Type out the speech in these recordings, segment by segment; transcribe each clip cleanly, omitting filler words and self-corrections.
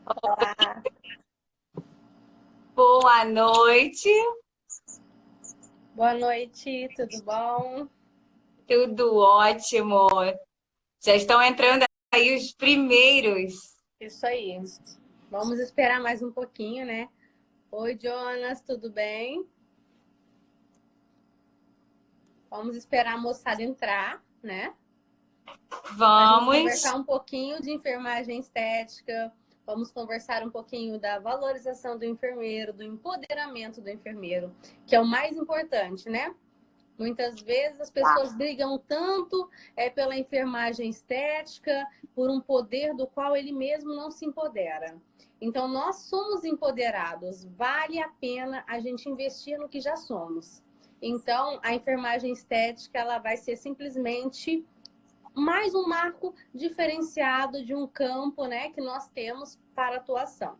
Olá, Boa noite, boa noite, tudo bom? tudo ótimo. Já estão entrando aí os primeiros. Isso aí. Vamos esperar mais um pouquinho, né? Oi, Jonas, tudo bem? Vamos esperar a moçada entrar, né? Para a gente conversar Vamos. um pouquinho de enfermagem estética. Vamos conversar um pouquinho da valorização do enfermeiro, do empoderamento do enfermeiro, que é o mais importante, né? Muitas vezes as Tá. pessoas brigam tanto pela enfermagem estética, por um poder do qual ele mesmo não se empodera. Então, nós somos empoderados, vale a pena a gente investir no que já somos. Então, a enfermagem estética ela vai ser simplesmente mais um marco diferenciado de um campo, né, que nós temos para atuação.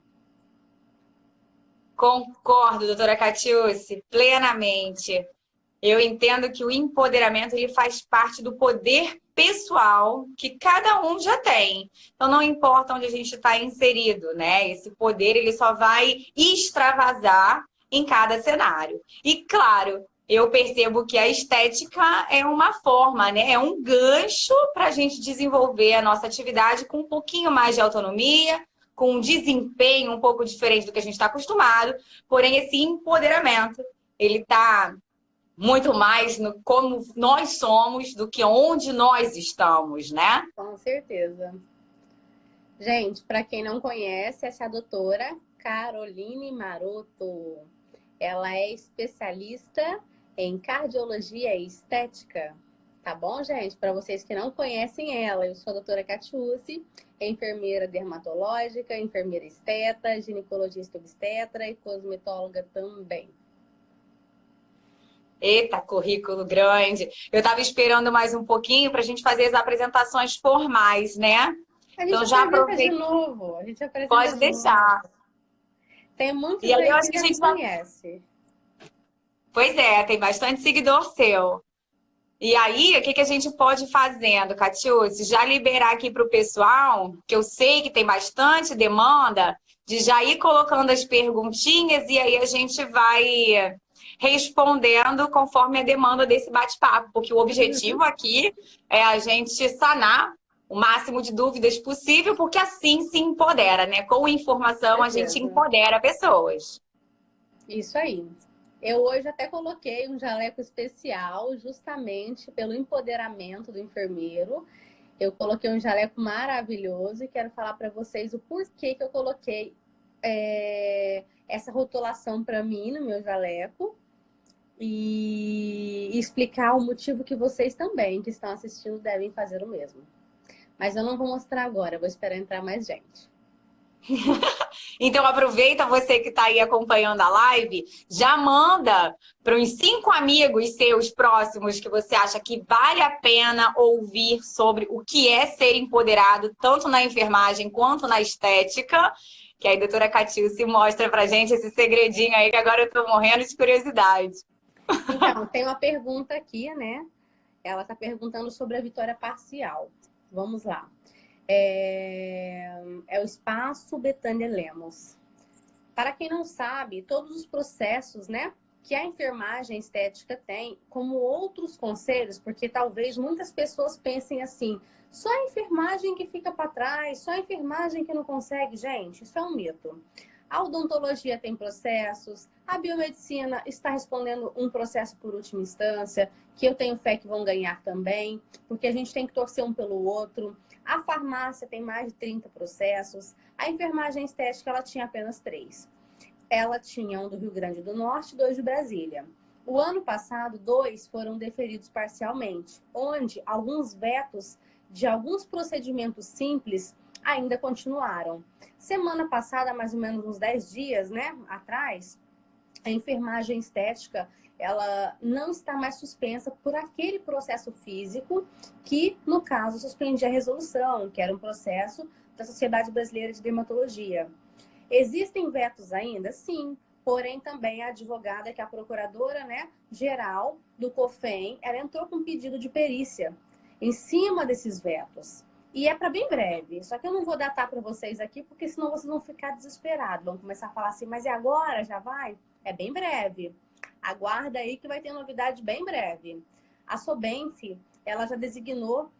Concordo, doutora Catiúce, plenamente. Eu entendo que o empoderamento ele faz parte do poder pessoal que cada um já tem. Então não importa onde a gente está inserido, né? Esse poder ele só vai extravasar em cada cenário. E claro, eu percebo que a estética é uma forma, né? É um gancho para a gente desenvolver a nossa atividade com um pouquinho mais de autonomia, com um desempenho um pouco diferente do que a gente está acostumado. Porém, esse empoderamento ele está muito mais no como nós somos do que onde nós estamos, né? Com certeza. Gente, para quem não conhece, essa é a doutora Caroline Maroto. Ela é especialista em cardiologia e estética. Tá bom, gente? Para vocês que não conhecem ela, eu sou a doutora Catiúce, enfermeira dermatológica, enfermeira esteta, ginecologista obstetra e cosmetóloga também. Eita, currículo grande. Eu estava esperando mais um pouquinho para a gente fazer as apresentações formais, né? A gente Então já apresenta de aproveito, novo, a gente apresenta pode de novo. deixar. Tem E muitos aí eu aí acho que que a já me gente vai. conhecem. Pois é, tem bastante seguidor seu. E aí, o que que a gente pode ir fazendo, Catiúce? Já liberar aqui para o pessoal, que eu sei que tem bastante demanda, de já ir colocando as perguntinhas e aí a gente vai respondendo conforme a demanda desse bate-papo, porque o objetivo Uhum, aqui é a gente sanar o máximo de dúvidas possível, porque assim se empodera, né? Com com informação a gente certeza. empodera pessoas. Isso aí. Eu hoje até coloquei um jaleco especial justamente pelo empoderamento do enfermeiro. Eu coloquei um jaleco maravilhoso e quero falar para vocês o porquê que eu coloquei essa rotulação para mim no meu jaleco e explicar o motivo que vocês também que estão assistindo devem fazer o mesmo. Mas eu não vou mostrar agora, vou esperar entrar mais gente. Então aproveita você que está aí acompanhando a live, já manda para uns 5 amigos seus próximos que você acha que vale a pena ouvir sobre o que é ser empoderado, tanto na enfermagem quanto na estética. Que aí a doutora Catil se mostra pra gente esse segredinho aí que agora eu tô morrendo de curiosidade. Então, tem uma pergunta aqui, né? Ela está perguntando sobre a vitória parcial. Vamos lá. É o espaço Betânia Lemos. Para quem não sabe, todos os processos, né, que a enfermagem estética tem, como outros conselhos, porque talvez muitas pessoas pensem assim, só a enfermagem que fica para trás, só a enfermagem que não consegue. Gente, isso é um mito. A odontologia tem processos, a biomedicina está respondendo um processo por última instância, que eu tenho fé que vão ganhar também, porque a gente tem que torcer um pelo outro. A farmácia tem mais de 30 processos, a enfermagem estética ela tinha apenas 3. Ela tinha um do Rio Grande do Norte e 2 de Brasília. O ano passado, 2 foram deferidos parcialmente, onde alguns vetos de alguns procedimentos simples ainda continuaram. Semana passada, mais ou menos uns 10 dias, né, atrás, a enfermagem estética ela não está mais suspensa por aquele processo físico que, no caso, suspendia a resolução, que era um processo da Sociedade Brasileira de Dermatologia. Existem vetos ainda? Sim. Porém, também a advogada, que é a procuradora, né, geral do COFEM, ela entrou com um pedido de perícia em cima desses vetos. E é para bem breve. Só que eu não vou datar para vocês aqui, porque senão vocês vão ficar desesperados. Vão começar a falar assim, mas é agora? Já vai? É bem breve. Aguarda aí que vai ter novidade bem breve. A Sobenf, ela já designou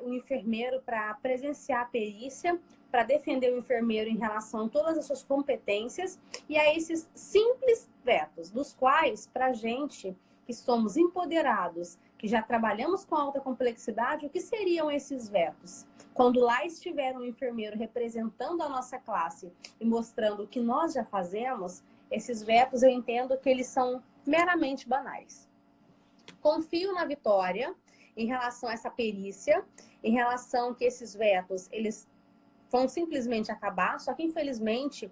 um enfermeiro para presenciar a perícia, para defender o enfermeiro em relação a todas as suas competências e a esses simples vetos, dos quais, para a gente que somos empoderados, que já trabalhamos com alta complexidade, o que seriam esses vetos? Quando lá estiver um enfermeiro representando a nossa classe e mostrando o que nós já fazemos, esses vetos eu entendo que eles são meramente banais. Confio na vitória em relação a essa perícia, em relação que esses vetos, eles vão simplesmente acabar, só que infelizmente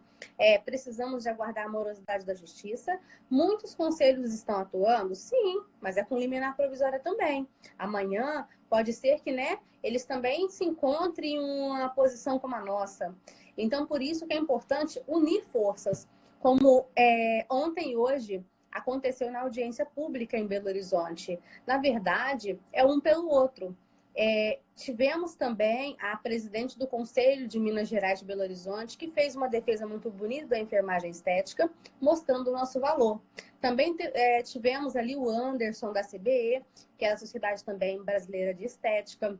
precisamos de aguardar a morosidade da justiça. Muitos conselhos estão atuando, sim, mas é com liminar provisória também. Amanhã pode ser que, né, eles também se encontrem em uma posição como a nossa. Então, por isso que é importante unir forças, como ontem e hoje aconteceu na audiência pública em Belo Horizonte. Na verdade, é um pelo outro. Tivemos também a presidente do Conselho de Minas Gerais de Belo Horizonte, que fez uma defesa muito bonita da enfermagem estética, mostrando o nosso valor. Também tivemos ali o Anderson da CBE, que é a Sociedade também Brasileira de Estética.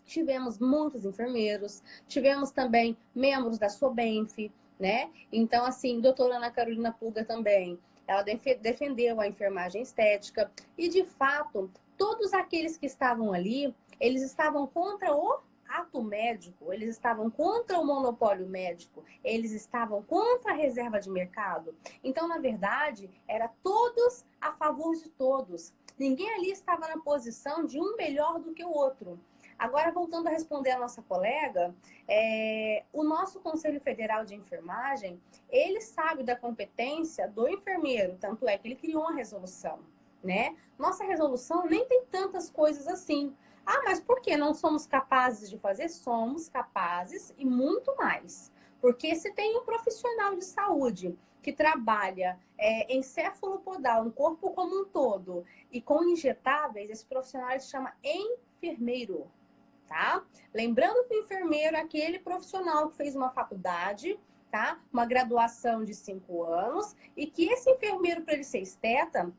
Tivemos muitos enfermeiros, tivemos também membros da Sobenf, né? Então, assim, doutora Ana Carolina Pulga também, ela defendeu a enfermagem estética e, de fato, todos aqueles que estavam ali, eles estavam contra o ato médico, eles estavam contra o monopólio médico, eles estavam contra a reserva de mercado. Então, na verdade, era todos a favor de todos. Ninguém ali estava na posição de um melhor do que o outro. Agora, voltando a responder a nossa colega, o nosso Conselho Federal de Enfermagem, ele sabe da competência do enfermeiro, tanto é que ele criou uma resolução, né? Nossa resolução nem tem tantas coisas assim. Ah, mas por que não somos capazes de fazer? Somos capazes e muito mais. Porque se tem um profissional de saúde que trabalha encéfalo-podal, no corpo como um todo, e com injetáveis, esse profissional se chama enfermeiro. Tá? Lembrando que o enfermeiro é aquele profissional que fez uma faculdade, tá? Uma graduação de 5 anos, e que esse enfermeiro, para ele ser esteta,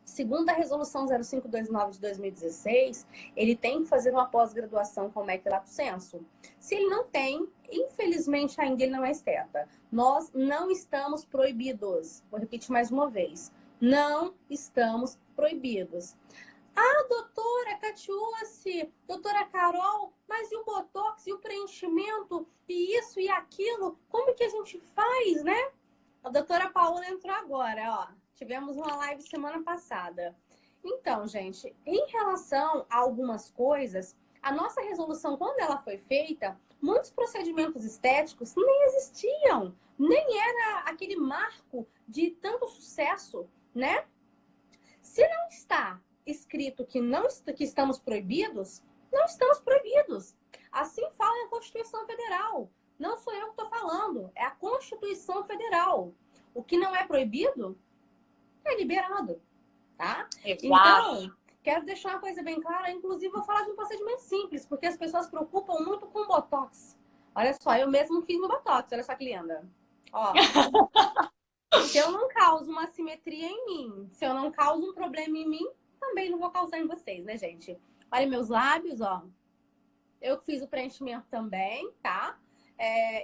segundo a resolução 0529 de 2016, ele tem que fazer uma pós-graduação com MEC Lato Sensu. Se ele não tem, infelizmente ainda ele não é esteta. Nós não estamos proibidos. Vou repetir mais uma vez. Não estamos proibidos. Ah, doutora Catiúce, doutora Carol, mas e o botox, e o preenchimento, e isso e aquilo? Como que a gente faz, né? A doutora Paula entrou agora, ó. Tivemos uma live semana passada. Então, gente, em relação a algumas coisas, a nossa resolução, quando ela foi feita, muitos procedimentos estéticos nem existiam. Nem era aquele marco de tanto sucesso, né? Se não está escrito que estamos proibidos, não estamos proibidos. Assim fala a Constituição Federal. Não sou eu que estou falando, é a Constituição Federal. O que não é proibido é liberado, tá? Exato. Então, quero deixar uma coisa bem clara, inclusive vou falar de um procedimento simples, porque as pessoas se preocupam muito com botox. Olha só, eu mesmo fiz meu botox, olha só que linda. Ó. Se eu não causo uma assimetria em mim, se eu não causo um problema em mim, também não vou causar em vocês, né, gente? Olha meus lábios, ó. Eu que fiz o preenchimento também, tá?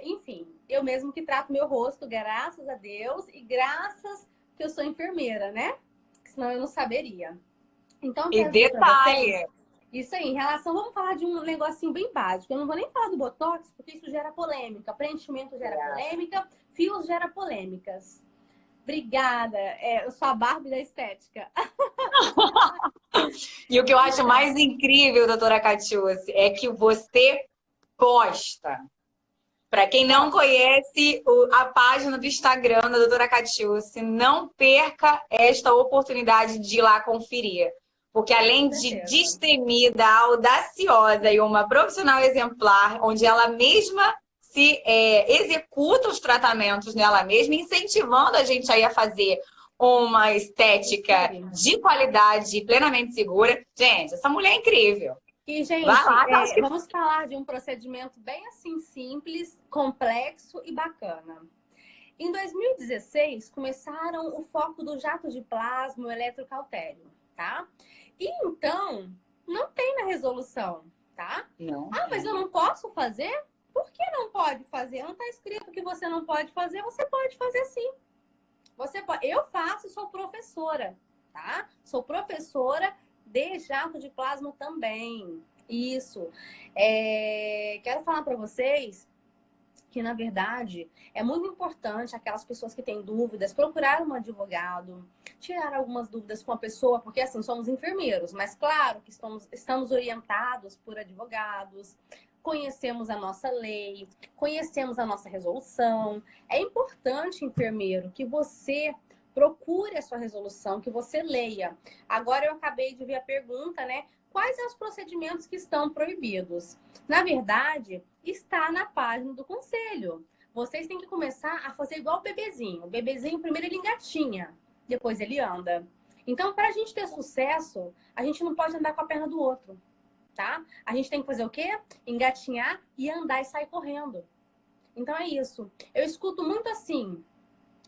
Enfim, eu mesmo que trato meu rosto, graças a Deus, e graças que eu sou enfermeira, né? Senão eu não saberia. Então, e detalhe! Isso aí, em relação, vamos falar de um negocinho bem básico. Eu não vou nem falar do botox, porque isso gera polêmica. Preenchimento gera polêmica, fios gera polêmicas. Obrigada. Eu sou a Barbie da estética. E o que eu acho mais incrível, doutora Catiúce, é que você posta. Para quem não conhece a página do Instagram da doutora Catiúce, não perca esta oportunidade de ir lá conferir. Porque além de destemida, audaciosa e uma profissional exemplar, onde ela mesma se executa os tratamentos nela mesma, incentivando a gente aí a fazer uma estética de qualidade plenamente segura. Gente, essa mulher é incrível. E, gente, Vai lá, que eu acho que... vamos falar de um procedimento bem assim simples, complexo e bacana. Em 2016, começaram o foco do jato de plasma, o eletrocautério, tá? E então, não tem na resolução, tá? Não. Ah, mas eu não posso fazer? Por que não pode fazer? Não está escrito que você não pode fazer, você pode fazer sim. Você pode. Eu faço e sou professora, tá? Sou professora de jato de plasma também. Isso. Quero falar para vocês que, na verdade, é muito importante aquelas pessoas que têm dúvidas procurar um advogado, tirar algumas dúvidas com a pessoa, porque assim, somos enfermeiros, mas claro que estamos orientados por advogados, conhecemos a nossa lei, conhecemos a nossa resolução. É importante, enfermeiro, que você procure a sua resolução, que você leia. Agora eu acabei de ver a pergunta, né? Quais são os procedimentos que estão proibidos? Na verdade, está na página do conselho. Vocês têm que começar a fazer igual o bebezinho. O bebezinho, primeiro ele engatinha, depois ele anda. Então, para a gente ter sucesso, a gente não pode andar com a perna do outro, tá? A gente tem que fazer o quê? Engatinhar e andar e sair correndo. Então, é isso. Eu escuto muito assim.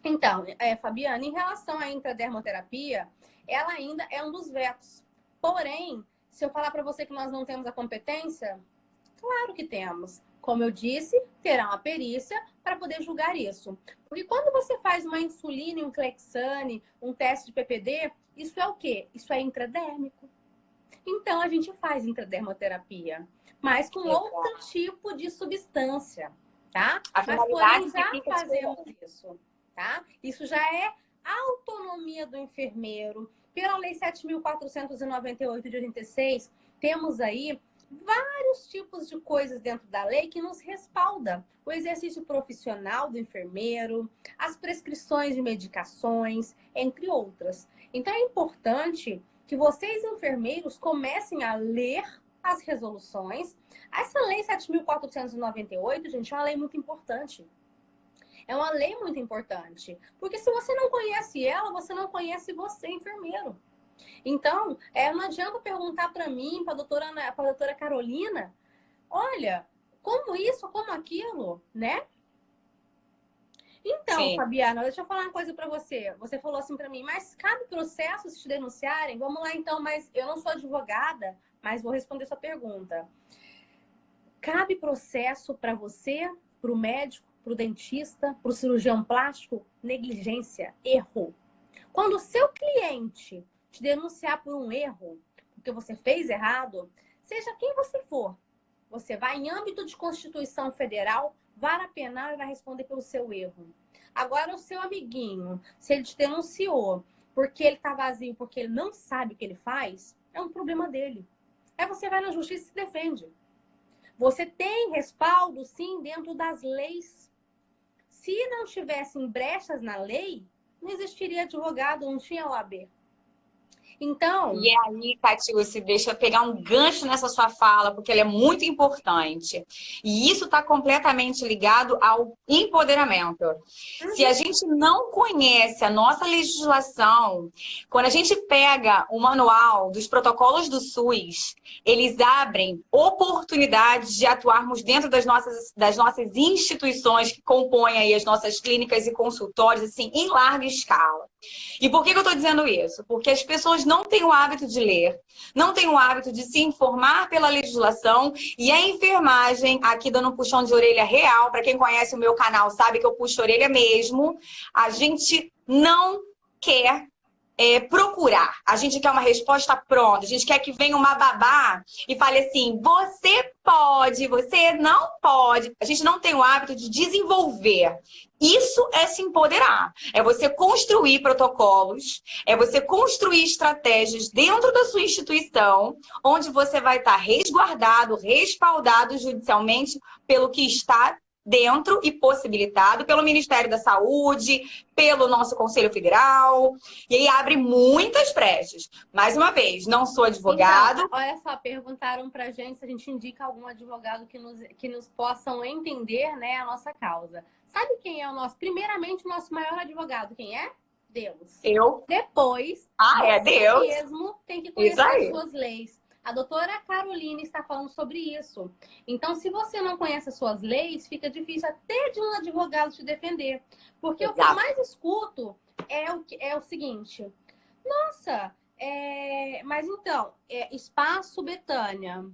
Então, Fabiana, em relação à intradermoterapia, ela ainda é um dos vetos. Porém, se eu falar para você que nós não temos a competência, claro que temos. Como eu disse, terá uma perícia para poder julgar isso. Porque quando você faz uma insulina, um Clexane, um teste de PPD, isso é o quê? Isso é intradérmico. Então, a gente faz intradermoterapia, mas com outro tipo de substância, tá? Mas, porém, já fazemos isso, tá? Isso já é autonomia do enfermeiro. Pela Lei 7.498 de 86, temos aí vários tipos de coisas dentro da lei que nos respalda. O exercício profissional do enfermeiro, as prescrições de medicações, entre outras. Então, é importante que vocês, enfermeiros, comecem a ler as resoluções. Essa Lei 7.498, gente, é uma lei muito importante. É uma lei muito importante. Porque se você não conhece ela, você não conhece você, enfermeiro. Então, não adianta perguntar para mim, para a doutora Carolina, olha, como isso, como aquilo, né? Então, sim, Fabiana, deixa eu falar uma coisa para você. Você falou assim para mim, mas cabe processo se te denunciarem? Vamos lá então, mas eu não sou advogada, mas vou responder sua pergunta. Cabe processo para você, para o médico, para o dentista, para o cirurgião plástico? Negligência, erro. Quando o seu cliente te denunciar por um erro, porque você fez errado, seja quem você for, você vai em âmbito de Constituição Federal, vara penal e vai responder pelo seu erro. Agora, o seu amiguinho, se ele te denunciou porque ele tá vazio, porque ele não sabe o que ele faz, é um problema dele. Aí você vai na justiça e se defende. Você tem respaldo, sim, dentro das leis. Se não tivessem brechas na lei, não existiria advogado, não tinha OAB. Então... E aí, Catiúcia, deixa eu pegar um gancho nessa sua fala, porque ela é muito importante. E isso está completamente ligado ao empoderamento. Se a gente não conhece a nossa legislação, quando a gente pega o manual dos protocolos do SUS, eles abrem oportunidades de atuarmos dentro das nossas instituições que compõem aí as nossas clínicas e consultórios, assim, em larga escala. E por que eu estou dizendo isso? Porque as pessoas não têm o hábito de ler, não têm o hábito de se informar pela legislação, e a enfermagem, aqui dando um puxão de orelha real, para quem conhece o meu canal sabe que eu puxo orelha mesmo, a gente não quer procurar. A gente quer uma resposta pronta. A gente quer que venha uma babá e fale assim, você pode, você não pode. A gente não tem o hábito de desenvolver. Isso é se empoderar. É você construir protocolos, é você construir estratégias dentro da sua instituição, onde você vai estar resguardado, respaldado judicialmente pelo que está dentro e possibilitado pelo Ministério da Saúde, pelo nosso Conselho Federal, e aí abre muitas brechas. Mais uma vez, não sou advogado. Então, olha só, perguntaram pra gente se a gente indica algum advogado que nos possam entender, né, a nossa causa. Sabe quem é o nosso, primeiramente, o nosso maior advogado? Quem é? Deus. Eu. Depois, Deus mesmo tem que conhecer as suas leis. A doutora Caroline está falando sobre isso. Então, se você não conhece as suas leis, fica difícil até de um advogado te defender. Porque o que eu mais escuto é o seguinte: nossa, mas então, espaço Betânia.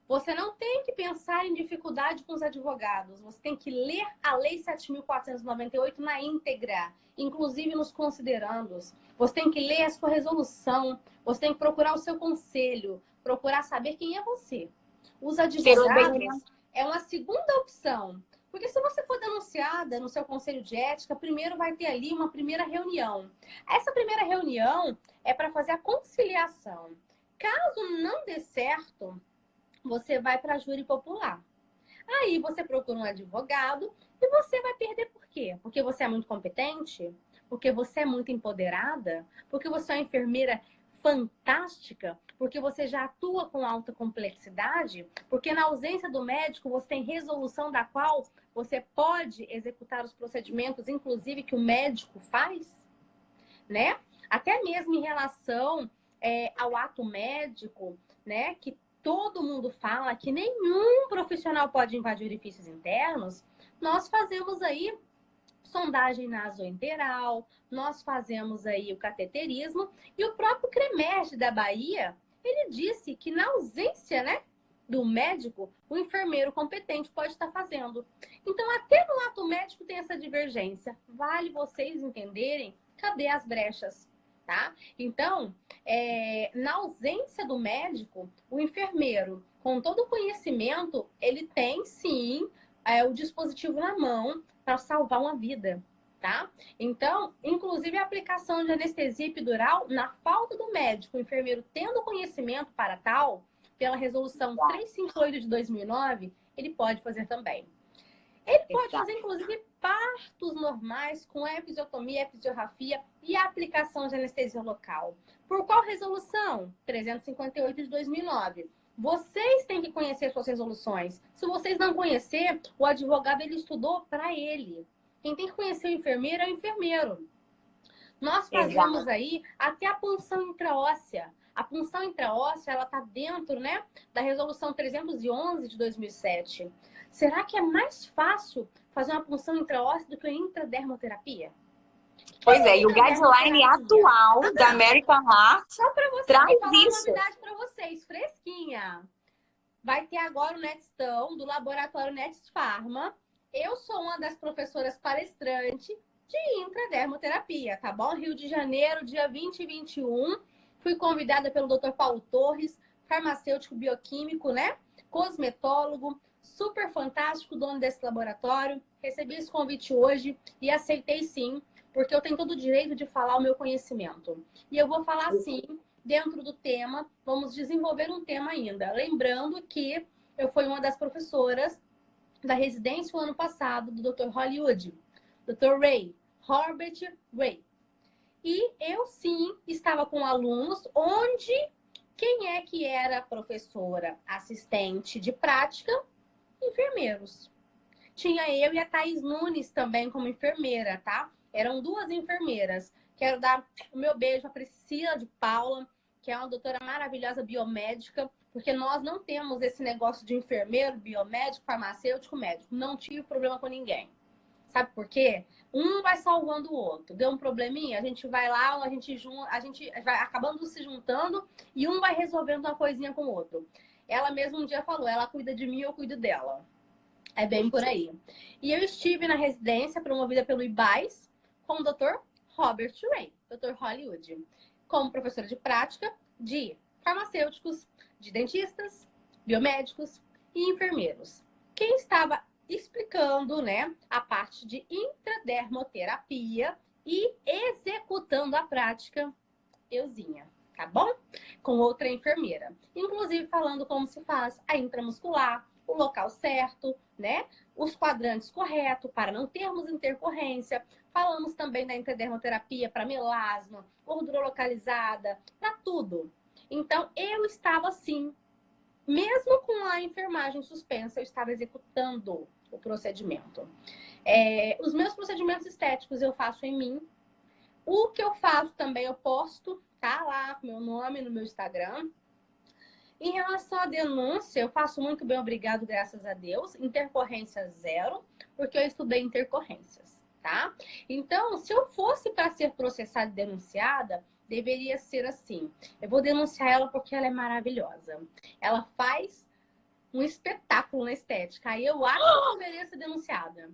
Você não tem que pensar em dificuldade com os advogados. Você tem que ler a Lei 7.498 na íntegra, inclusive nos considerandos. Você tem que ler a sua resolução. Você tem que procurar o seu conselho, procurar saber quem é você. Os advogados é uma segunda opção. Porque se você for denunciada no seu conselho de ética, primeiro vai ter ali uma primeira reunião. Essa primeira reunião é para fazer a conciliação. Caso não dê certo, você vai para a júri popular. Aí você procura um advogado e você vai perder por quê? Porque você é muito competente? Porque você é muito empoderada? Porque você é uma enfermeira fantástica? Porque você já atua com alta complexidade? Porque na ausência do médico você tem resolução da qual você pode executar os procedimentos, inclusive que o médico faz? Né? Até mesmo em relação ao ato médico, né? Que todo mundo fala que nenhum profissional pode invadir orifícios internos, nós fazemos aí sondagem nasoenteral, nós fazemos aí o cateterismo, e o próprio CREMERG da Bahia, ele disse que na ausência, né, do médico, o enfermeiro competente pode estar fazendo. Então, até no ato médico tem essa divergência. Vale vocês entenderem cadê as brechas, tá? Então, na ausência do médico, o enfermeiro, com todo o conhecimento, ele tem sim o dispositivo na mão para salvar uma vida, tá? Então, inclusive a aplicação de anestesia epidural, na falta do médico, o enfermeiro tendo conhecimento para tal, pela resolução 358 de 2009, ele pode fazer também. Ele pode fazer, inclusive, partos normais com episiotomia, episiorrafia e aplicação de anestesia local. Por qual resolução? 358 de 2009. Vocês têm que conhecer suas resoluções. Se vocês não conhecer, o advogado ele estudou para ele. Quem tem que conhecer o enfermeiro é o enfermeiro. Nós fazemos aí até a punção intraóssea. A punção intraóssea, ela está dentro, né, da resolução 311 de 2007. Será que é mais fácil fazer uma punção intraóssea do que a intradermoterapia? Pois é, e o guideline atual da American Heart traz falar isso. uma novidade para vocês, fresquinha. Vai ter agora o Netstão, do laboratório Nets Pharma. Eu sou uma das professoras palestrantes de intradermoterapia, tá bom? Rio de Janeiro, dia 20 e 21. Fui convidada pelo Dr. Paulo Torres, farmacêutico bioquímico, né? Cosmetólogo, super fantástico, dono desse laboratório. Recebi esse convite hoje e aceitei sim, porque eu tenho todo o direito de falar o meu conhecimento. E eu vou falar sim, dentro do tema, vamos desenvolver um tema ainda. Lembrando que eu fui uma das professoras da residência o ano passado do Dr. Hollywood, Dr. Ray, Robert Ray. E eu sim estava com alunos onde quem é que era professora assistente de prática? Enfermeiros. Tinha eu e a Thaís Nunes também como enfermeira, tá? Eram duas enfermeiras. Quero dar o meu beijo à Priscila de Paula, que é uma doutora maravilhosa biomédica, porque nós não temos esse negócio de enfermeiro, biomédico, farmacêutico, médico. Não tive problema com ninguém. Sabe por quê? Um vai salvando o outro. Deu um probleminha, a gente vai lá, a gente vai acabando se juntando e um vai resolvendo uma coisinha com o outro. Ela mesma um dia falou, ela cuida de mim, eu cuido dela. É bem por aí. E eu estive na residência promovida pelo IBAIS com o Dr. Robert Ray, Dr. Hollywood, como professora de prática de farmacêuticos, de dentistas, biomédicos e enfermeiros. Quem estava explicando, né, a parte de intradermoterapia e executando a prática, euzinha, tá bom? Com outra enfermeira. Inclusive falando como se faz a intramuscular, o local certo, né? Os quadrantes corretos para não termos intercorrência. Falamos também da intradermoterapia para melasma, gordura localizada, para tudo. Então, eu estava assim, mesmo com a enfermagem suspensa, eu estava executando o procedimento. Os meus procedimentos estéticos eu faço em mim. O que eu faço também eu posto, tá lá com meu nome no meu Instagram. Em relação à denúncia, eu faço muito bem, obrigado, graças a Deus. Intercorrência zero, porque eu estudei intercorrências, tá? Então, se eu fosse para ser processada e denunciada, deveria ser assim. Eu vou denunciar ela porque ela é maravilhosa. Ela faz um espetáculo na estética. Aí eu acho que eu deveria ser denunciada.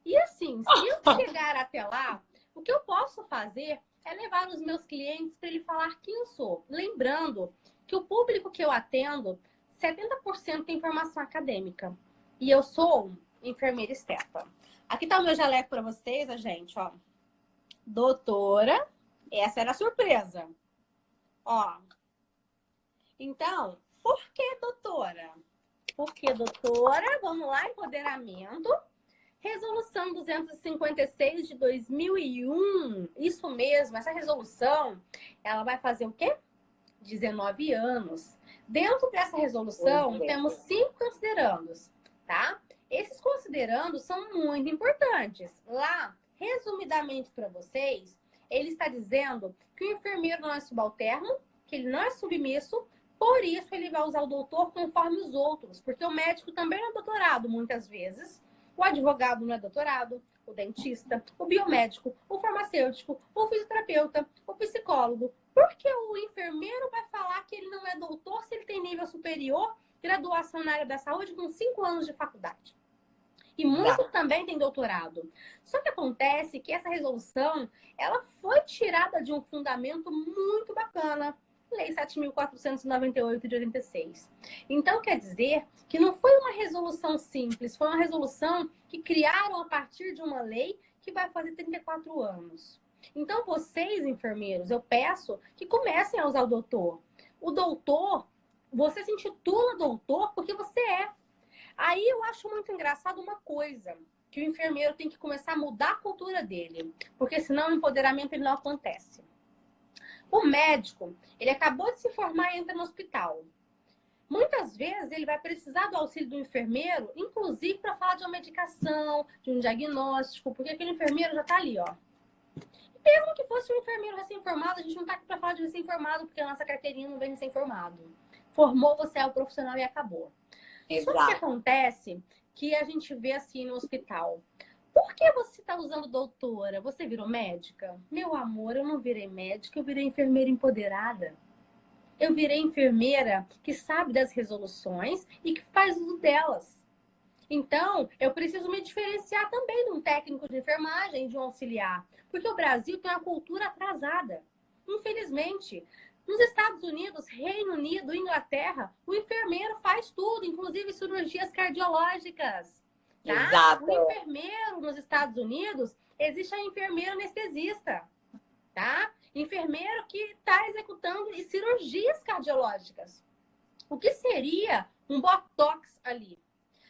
E assim, se eu chegar até lá, o que eu posso fazer é levar os meus clientes para ele falar quem eu sou. Lembrando que o público que eu atendo, 70% tem formação acadêmica. E eu sou enfermeira esteta. Aqui tá o meu jaleco para vocês, gente, ó. Doutora, essa era a surpresa. Ó. Então, por que doutora? Porque doutora, vamos lá, empoderamento. Resolução 256 de 2001. Isso mesmo, essa resolução, ela vai fazer o quê? 19 anos. Dentro dessa resolução, temos 5 considerandos, tá? Esses considerandos são muito importantes. Lá, resumidamente para vocês, ele está dizendo que o enfermeiro não é subalterno, que ele não é submisso, por isso ele vai usar o doutor conforme os outros, porque o médico também não é doutorado muitas vezes. O advogado não é doutorado, o dentista, o biomédico, o farmacêutico, o fisioterapeuta, o psicólogo. Por que o enfermeiro vai falar que ele não é doutor se ele tem nível superior, graduação na área da saúde com 5 anos de faculdade? E muitos também têm doutorado. Só que acontece que essa resolução, ela foi tirada de um fundamento muito bacana. Lei 7.498 de 86. Então, quer dizer que não foi uma resolução simples, foi uma resolução que criaram a partir de uma lei que vai fazer 34 anos. Então, vocês, enfermeiros, eu peço que comecem a usar o doutor. O doutor, você se intitula doutor porque você é. Aí eu acho muito engraçado uma coisa, que o enfermeiro tem que começar a mudar a cultura dele, porque senão o empoderamento ele não acontece. O médico, ele acabou de se formar e entra no hospital. Muitas vezes ele vai precisar do auxílio do enfermeiro, inclusive para falar de uma medicação, de um diagnóstico, porque aquele enfermeiro já está ali, ó. Mesmo que fosse um enfermeiro recém-formado, a gente não está aqui para falar de recém-formado, porque a nossa carteirinha não vem recém-formado. Formou, você é o profissional e acabou. Exato. Só que acontece que a gente vê assim no hospital. Por que você está usando doutora? Você virou médica? Meu amor, eu não virei médica, eu virei enfermeira empoderada. Eu virei enfermeira que sabe das resoluções e que faz uso delas. Então, eu preciso me diferenciar também de um técnico de enfermagem, de um auxiliar. Porque o Brasil tem uma cultura atrasada. Infelizmente, nos Estados Unidos, Reino Unido, Inglaterra, o enfermeiro faz tudo, inclusive cirurgias cardiológicas. Tá? Exato. O enfermeiro nos Estados Unidos, existe a enfermeira anestesista. Tá? Enfermeiro que está executando cirurgias cardiológicas. O que seria um botox ali?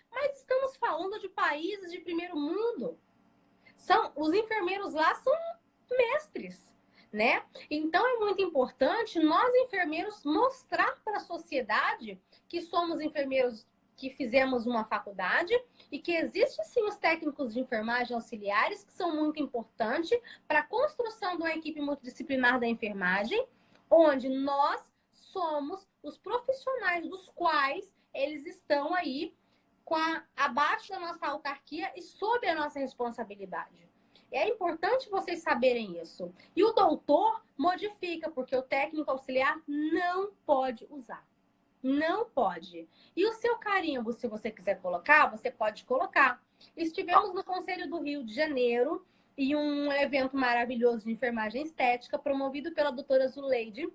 Mas estamos falando de países de primeiro mundo. Os enfermeiros lá são mestres, né? Então é muito importante nós enfermeiros mostrar para a sociedade que somos enfermeiros que fizemos uma faculdade e que existem sim os técnicos de enfermagem auxiliares que são muito importantes para a construção de uma equipe multidisciplinar da enfermagem, onde nós somos os profissionais dos quais eles estão aí abaixo da nossa autarquia e sob a nossa responsabilidade. É importante vocês saberem isso. E o doutor modifica, porque o técnico auxiliar não pode usar. Não pode. E o seu carimbo, se você quiser colocar, você pode colocar. Estivemos no Conselho do Rio de Janeiro e um evento maravilhoso de enfermagem estética promovido pela doutora Zuleide,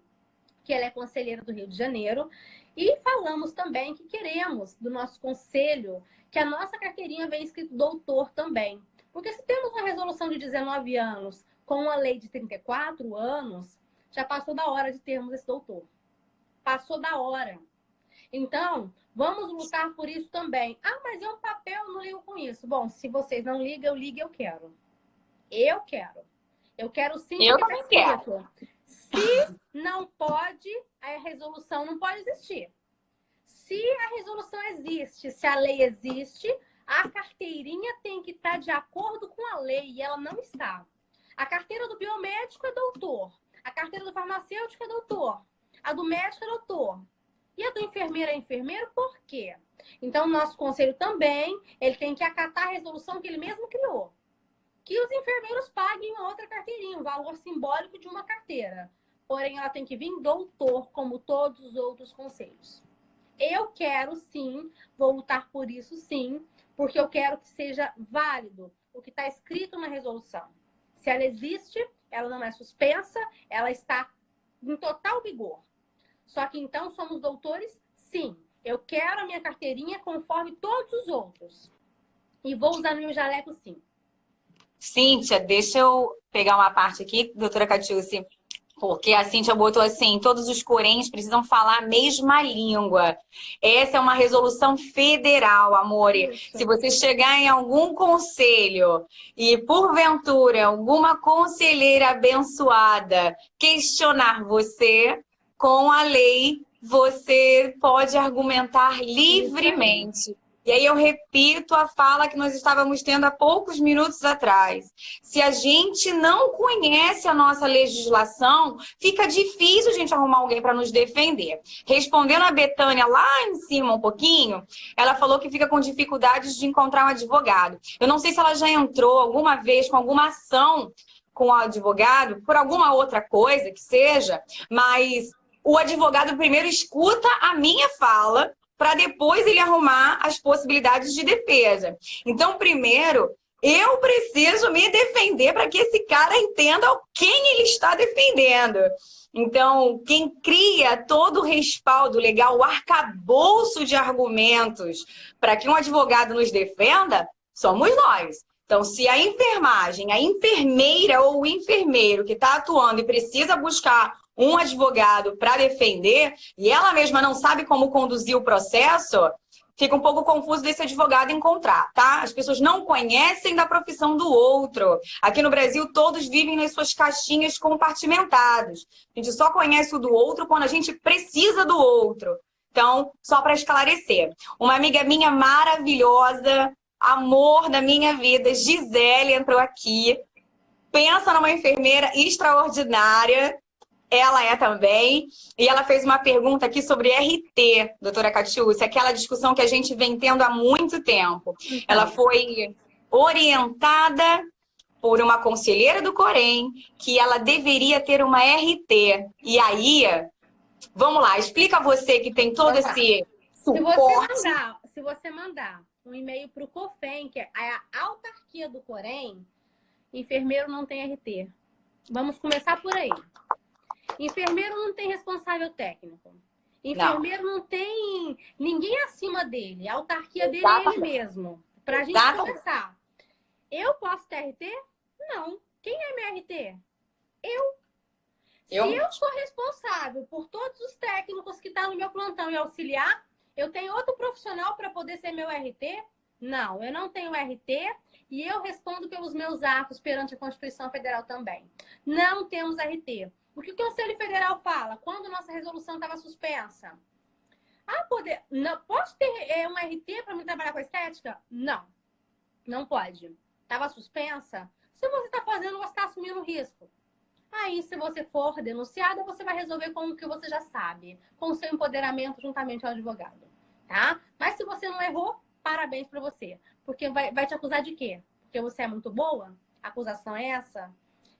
que ela é conselheira do Rio de Janeiro. E falamos também que queremos, do nosso conselho, que a nossa carteirinha venha escrito doutor também. Porque se temos uma resolução de 19 anos com uma lei de 34 anos, já passou da hora de termos esse doutor. Passou da hora. Então, vamos lutar por isso também. Ah, mas é um papel, eu não ligo com isso. Bom, se vocês não ligam, eu ligo, eu quero. Eu quero. Eu quero sim, porque tá escrito. Se não pode, a resolução não pode existir. Se a resolução existe, se a lei existe, a carteirinha tem que estar de acordo com a lei e ela não está. A carteira do biomédico é doutor. A carteira do farmacêutico é doutor. A do médico é doutor. E a do enfermeiro é enfermeiro por quê? Então, o nosso conselho também, ele tem que acatar a resolução que ele mesmo criou. Que os enfermeiros paguem outra carteirinha, um valor simbólico de uma carteira. Porém, ela tem que vir doutor, como todos os outros conselhos. Eu quero sim, vou lutar por isso sim, porque eu quero que seja válido o que está escrito na resolução. Se ela existe, ela não é suspensa, ela está em total vigor. Só que então somos doutores? Sim. Eu quero a minha carteirinha conforme todos os outros. E vou usar meu jaleco sim. Cíntia, deixa eu pegar uma parte aqui, doutora Catiúcia, porque a Cíntia botou assim, todos os coreens precisam falar a mesma língua. Essa é uma resolução federal, amore. Isso. Se você chegar em algum conselho e, porventura, alguma conselheira abençoada questionar você, com a lei, você pode argumentar livremente. E aí eu repito a fala que nós estávamos tendo há poucos minutos atrás. Se a gente não conhece a nossa legislação, fica difícil a gente arrumar alguém para nos defender. Respondendo a Betânia lá em cima um pouquinho, ela falou que fica com dificuldades de encontrar um advogado. Eu não sei se ela já entrou alguma vez com alguma ação com o advogado, por alguma outra coisa que seja, mas o advogado primeiro escuta a minha fala, para depois ele arrumar as possibilidades de defesa. Então, primeiro, eu preciso me defender para que esse cara entenda quem ele está defendendo. Então, quem cria todo o respaldo legal, o arcabouço de argumentos para que um advogado nos defenda, somos nós. Então, se a enfermagem, a enfermeira ou o enfermeiro que está atuando e precisa buscar um advogado para defender, e ela mesma não sabe como conduzir o processo, fica um pouco confuso desse advogado encontrar, tá? As pessoas não conhecem da profissão do outro. Aqui no Brasil, todos vivem nas suas caixinhas compartimentadas. A gente só conhece o do outro quando a gente precisa do outro. Então, só para esclarecer. Uma amiga minha maravilhosa, amor da minha vida, Gisele, entrou aqui. Pensa numa enfermeira extraordinária. Ela é também. E ela fez uma pergunta aqui sobre RT, doutora Catiúcia, aquela discussão que a gente vem tendo há muito tempo. Ela foi orientada por uma conselheira do Corém que ela deveria ter uma RT. E aí, vamos lá, explica você que tem todo esse suporte. Se você mandar um e-mail para o COFEM, que é a autarquia do Corém, enfermeiro não tem RT. Vamos começar por aí. Enfermeiro não tem responsável técnico. Enfermeiro não tem ninguém acima dele. A autarquia dele é ele mesmo. Pra gente começar. Eu posso ter RT? Não. Quem é meu RT? Se eu sou responsável por todos os técnicos que estão no meu plantão e auxiliar, eu tenho outro profissional para poder ser meu RT? Não, eu não tenho RT e eu respondo pelos meus atos perante a Constituição Federal também. Não temos RT. O que o Conselho Federal fala? Quando nossa resolução estava suspensa? Não, posso ter um RT para me trabalhar com a estética? Não, não pode. Estava suspensa? Se você está fazendo, você está assumindo risco. Aí, se você for denunciada, você vai resolver com o que você já sabe, com o seu empoderamento juntamente ao advogado, tá? Mas se você não errou, parabéns para você. Porque vai te acusar de quê? Porque você é muito boa? A acusação é essa?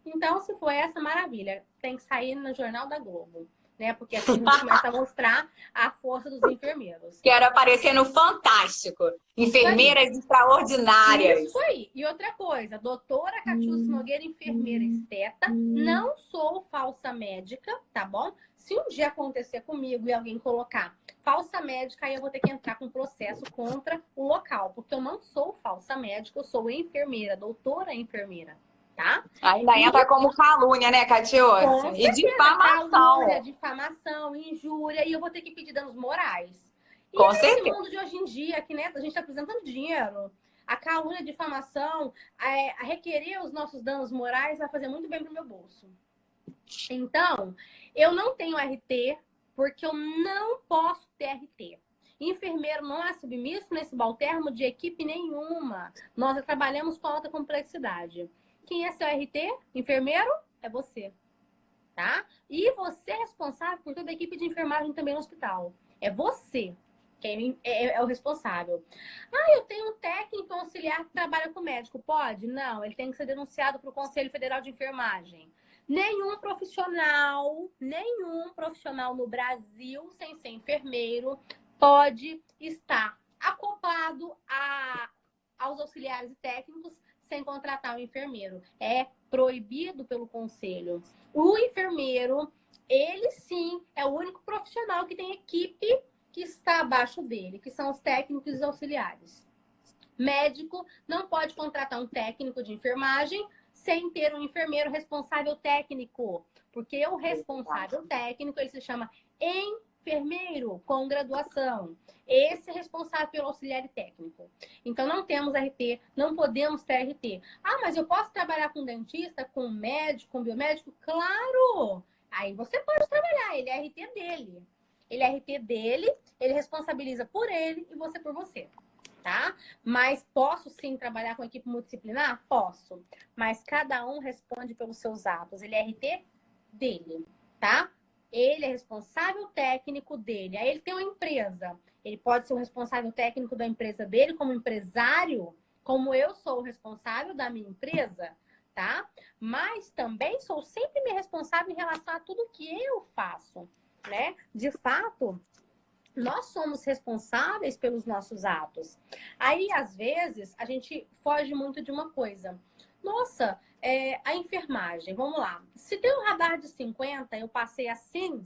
Então, se for essa, maravilha. Tem que sair no Jornal da Globo, né? Porque assim a gente começa a mostrar a força dos enfermeiros. Quero aparecer no Fantástico. Enfermeiras extraordinárias. Isso aí. E outra coisa, doutora Catiúcia Nogueira, enfermeira esteta. Não sou falsa médica, tá bom? Se um dia acontecer comigo e alguém colocar falsa médica, aí eu vou ter que entrar com processo contra o local. Porque eu não sou falsa médica, eu sou enfermeira, doutora enfermeira. Tá? Ainda entra como calúnia, né, Catiúcia? E difamação. Calúnia, difamação, injúria, e eu vou ter que pedir danos morais. E com nesse certeza. mundo de hoje em dia, que né, a gente está apresentando dinheiro, a calúnia, a difamação, a requerer os nossos danos morais vai fazer muito bem pro meu bolso. Então, eu não tenho RT, porque eu não posso ter RT. Enfermeiro não é submisso nesse baltermo de equipe nenhuma. Nós trabalhamos com alta complexidade. Quem é seu RT? Enfermeiro? É você, tá? E você é responsável por toda a equipe de enfermagem também no hospital. É você quem é o responsável. Ah, eu tenho um técnico auxiliar que trabalha com médico. Pode? Não, ele tem que ser denunciado para o Conselho Federal de Enfermagem. Nenhum profissional no Brasil, sem ser enfermeiro, pode estar acoplado aos auxiliares e técnicos sem contratar o enfermeiro. É proibido pelo conselho. O enfermeiro, ele sim, é o único profissional que tem equipe que está abaixo dele, que são os técnicos e auxiliares. Médico não pode contratar um técnico de enfermagem sem ter um enfermeiro responsável técnico, porque o responsável técnico, ele se chama enfermeiro com graduação. Esse é responsável pelo auxiliar técnico. Então, não temos RT, não podemos ter RT. Ah, mas eu posso trabalhar com dentista, com médico, com biomédico? Claro! Aí você pode trabalhar, ele é RT dele. Ele é RT dele, ele responsabiliza por ele e você por você. Tá? Mas posso sim trabalhar com equipe multidisciplinar? Posso. Mas cada um responde pelos seus atos. Ele é RT dele, tá? Ele é responsável técnico dele. Aí ele tem uma empresa. Ele pode ser o responsável técnico da empresa dele como empresário, como eu sou o responsável da minha empresa, tá? Mas também sou sempre minha responsável em relação a tudo que eu faço, né? De fato, nós somos responsáveis pelos nossos atos. Aí, às vezes, a gente foge muito de uma coisa. Nossa, a enfermagem, vamos lá. Se tem um radar de 50, eu passei assim,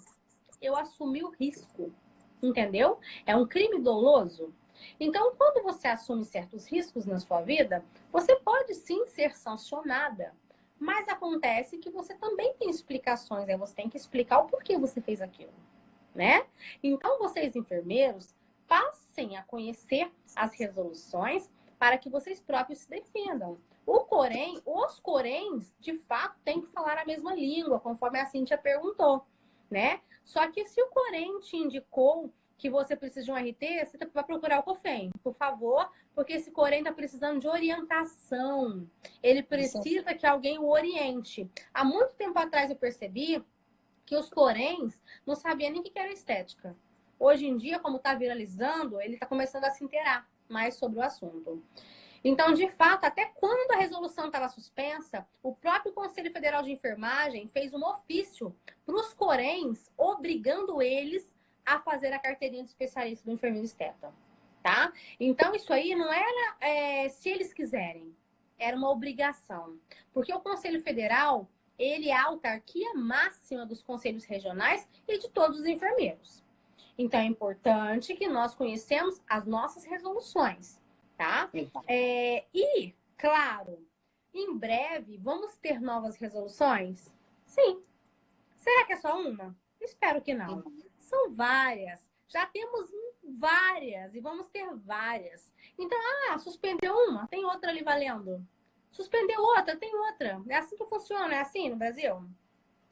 eu assumi o risco. Entendeu? É um crime doloso. Então, quando você assume certos riscos na sua vida, você pode sim ser sancionada. Mas acontece que você também tem explicações. Aí você tem que explicar o porquê você fez aquilo, né? Então, vocês enfermeiros, passem a conhecer as resoluções para que vocês próprios se defendam. Os coréns, de fato, têm que falar a mesma língua, conforme a Cíntia perguntou, né? Só que se o corém te indicou que você precisa de um RT, você vai procurar o COFEM, por favor, porque esse corém está precisando de orientação. Ele precisa que alguém o oriente. Há muito tempo atrás eu percebi que os coréns não sabiam nem o que era estética. Hoje em dia, como está viralizando, ele está começando a se inteirar mais sobre o assunto. Então, de fato, até quando a resolução estava suspensa, o próprio Conselho Federal de Enfermagem fez um ofício para os coréns, obrigando eles a fazer a carteirinha de especialista do enfermeiro esteta, tá? Então, isso aí não era se eles quiserem, era uma obrigação. Porque o Conselho Federal, ele é a autarquia máxima dos conselhos regionais e de todos os enfermeiros. Então, é importante que nós conhecemos as nossas resoluções, tá? E, claro, em breve, vamos ter novas resoluções? Sim. Será que é só uma? Espero que não. São várias. Já temos várias e vamos ter várias. Então, suspendeu uma, tem outra ali valendo. Suspendeu outra, tem outra. É assim que funciona, é assim no Brasil?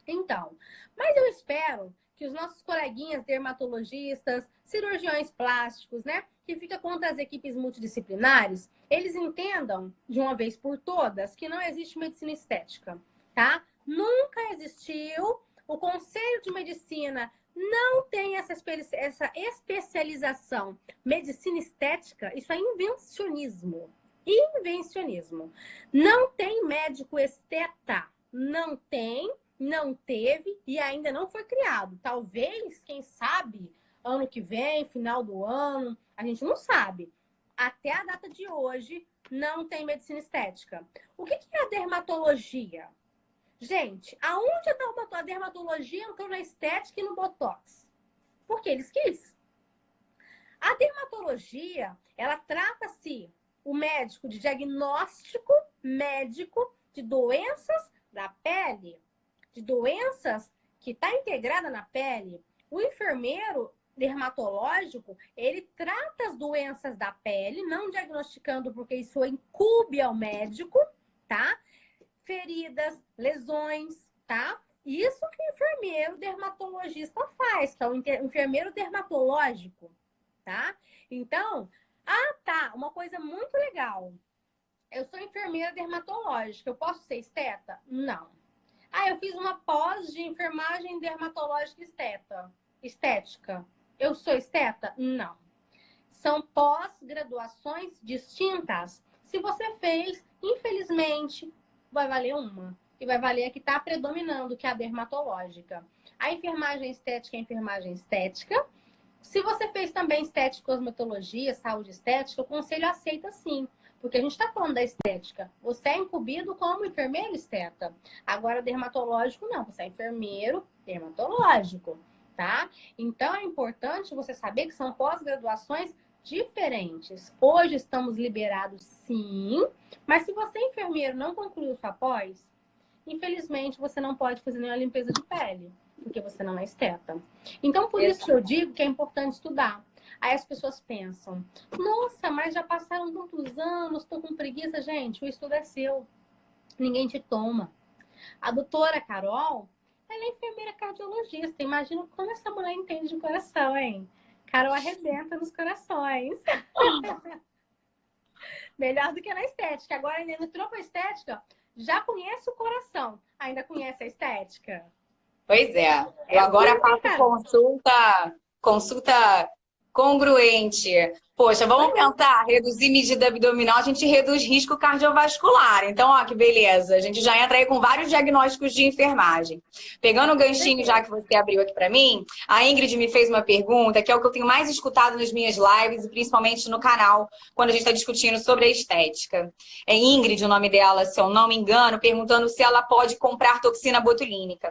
Então, mas eu espero que os nossos coleguinhas dermatologistas, cirurgiões plásticos, né, que fica contra as equipes multidisciplinares, eles entendam de uma vez por todas que não existe medicina estética, tá? Nunca existiu. O Conselho de Medicina não tem essa especialização. Medicina estética, isso é invencionismo. Invencionismo. Não tem médico esteta. Não tem, não teve e ainda não foi criado. Talvez, quem sabe, ano que vem, final do ano, a gente não sabe. Até a data de hoje, não tem medicina estética. O que é a dermatologia? Gente, aonde a dermatologia entrou na estética e no botox? Porque eles quis. A dermatologia, ela trata-se o médico de diagnóstico médico de doenças da pele, de doenças que está integrada na pele. O enfermeiro dermatológico, ele trata as doenças da pele, não diagnosticando porque isso incumbe ao médico, tá? Feridas, lesões, tá? Isso que o enfermeiro dermatologista faz, que é o enfermeiro dermatológico, tá? Então, tá, uma coisa muito legal. Eu sou enfermeira dermatológica, eu posso ser esteta? Não. Eu fiz uma pós de enfermagem dermatológica estética. eu sou esteta? Não. São pós-graduações distintas. Se você fez, infelizmente, vai valer uma. E vai valer a que está predominando, que é a dermatológica. A enfermagem estética é a enfermagem estética. Se você fez também estética, cosmetologia, saúde estética, o conselho aceita sim. Porque a gente está falando da estética. Você é incumbido como enfermeiro esteta. Agora, dermatológico, não. Você é enfermeiro dermatológico, tá? Então, é importante você saber que são pós-graduações diferentes. Hoje estamos liberados, sim. Mas se você, enfermeiro, não concluiu sua pós, infelizmente, você não pode fazer nenhuma limpeza de pele. Porque você não é esteta. Então, por isso que eu digo que é importante estudar. Aí as pessoas pensam, nossa, mas já passaram tantos anos, tô com preguiça. Gente, o estudo é seu. Ninguém te toma. A doutora Carol, ela é enfermeira cardiologista. Imagina como essa mulher entende de coração, hein? Carol arrebenta nos corações. Melhor do que na estética. Agora, ainda entrou pra estética, já conhece o coração. Ainda conhece a estética? Pois é. Eu agora faço consulta congruente. Poxa, vamos pensar, reduzir medida abdominal, a gente reduz risco cardiovascular. Então, ó, que beleza. A gente já entra aí com vários diagnósticos de enfermagem. Pegando o ganchinho já que você abriu aqui para mim, a Ingrid me fez uma pergunta, que é o que eu tenho mais escutado nas minhas lives e principalmente no canal, quando a gente está discutindo sobre a estética. É Ingrid o nome dela, se eu não me engano, perguntando se ela pode comprar toxina botulínica.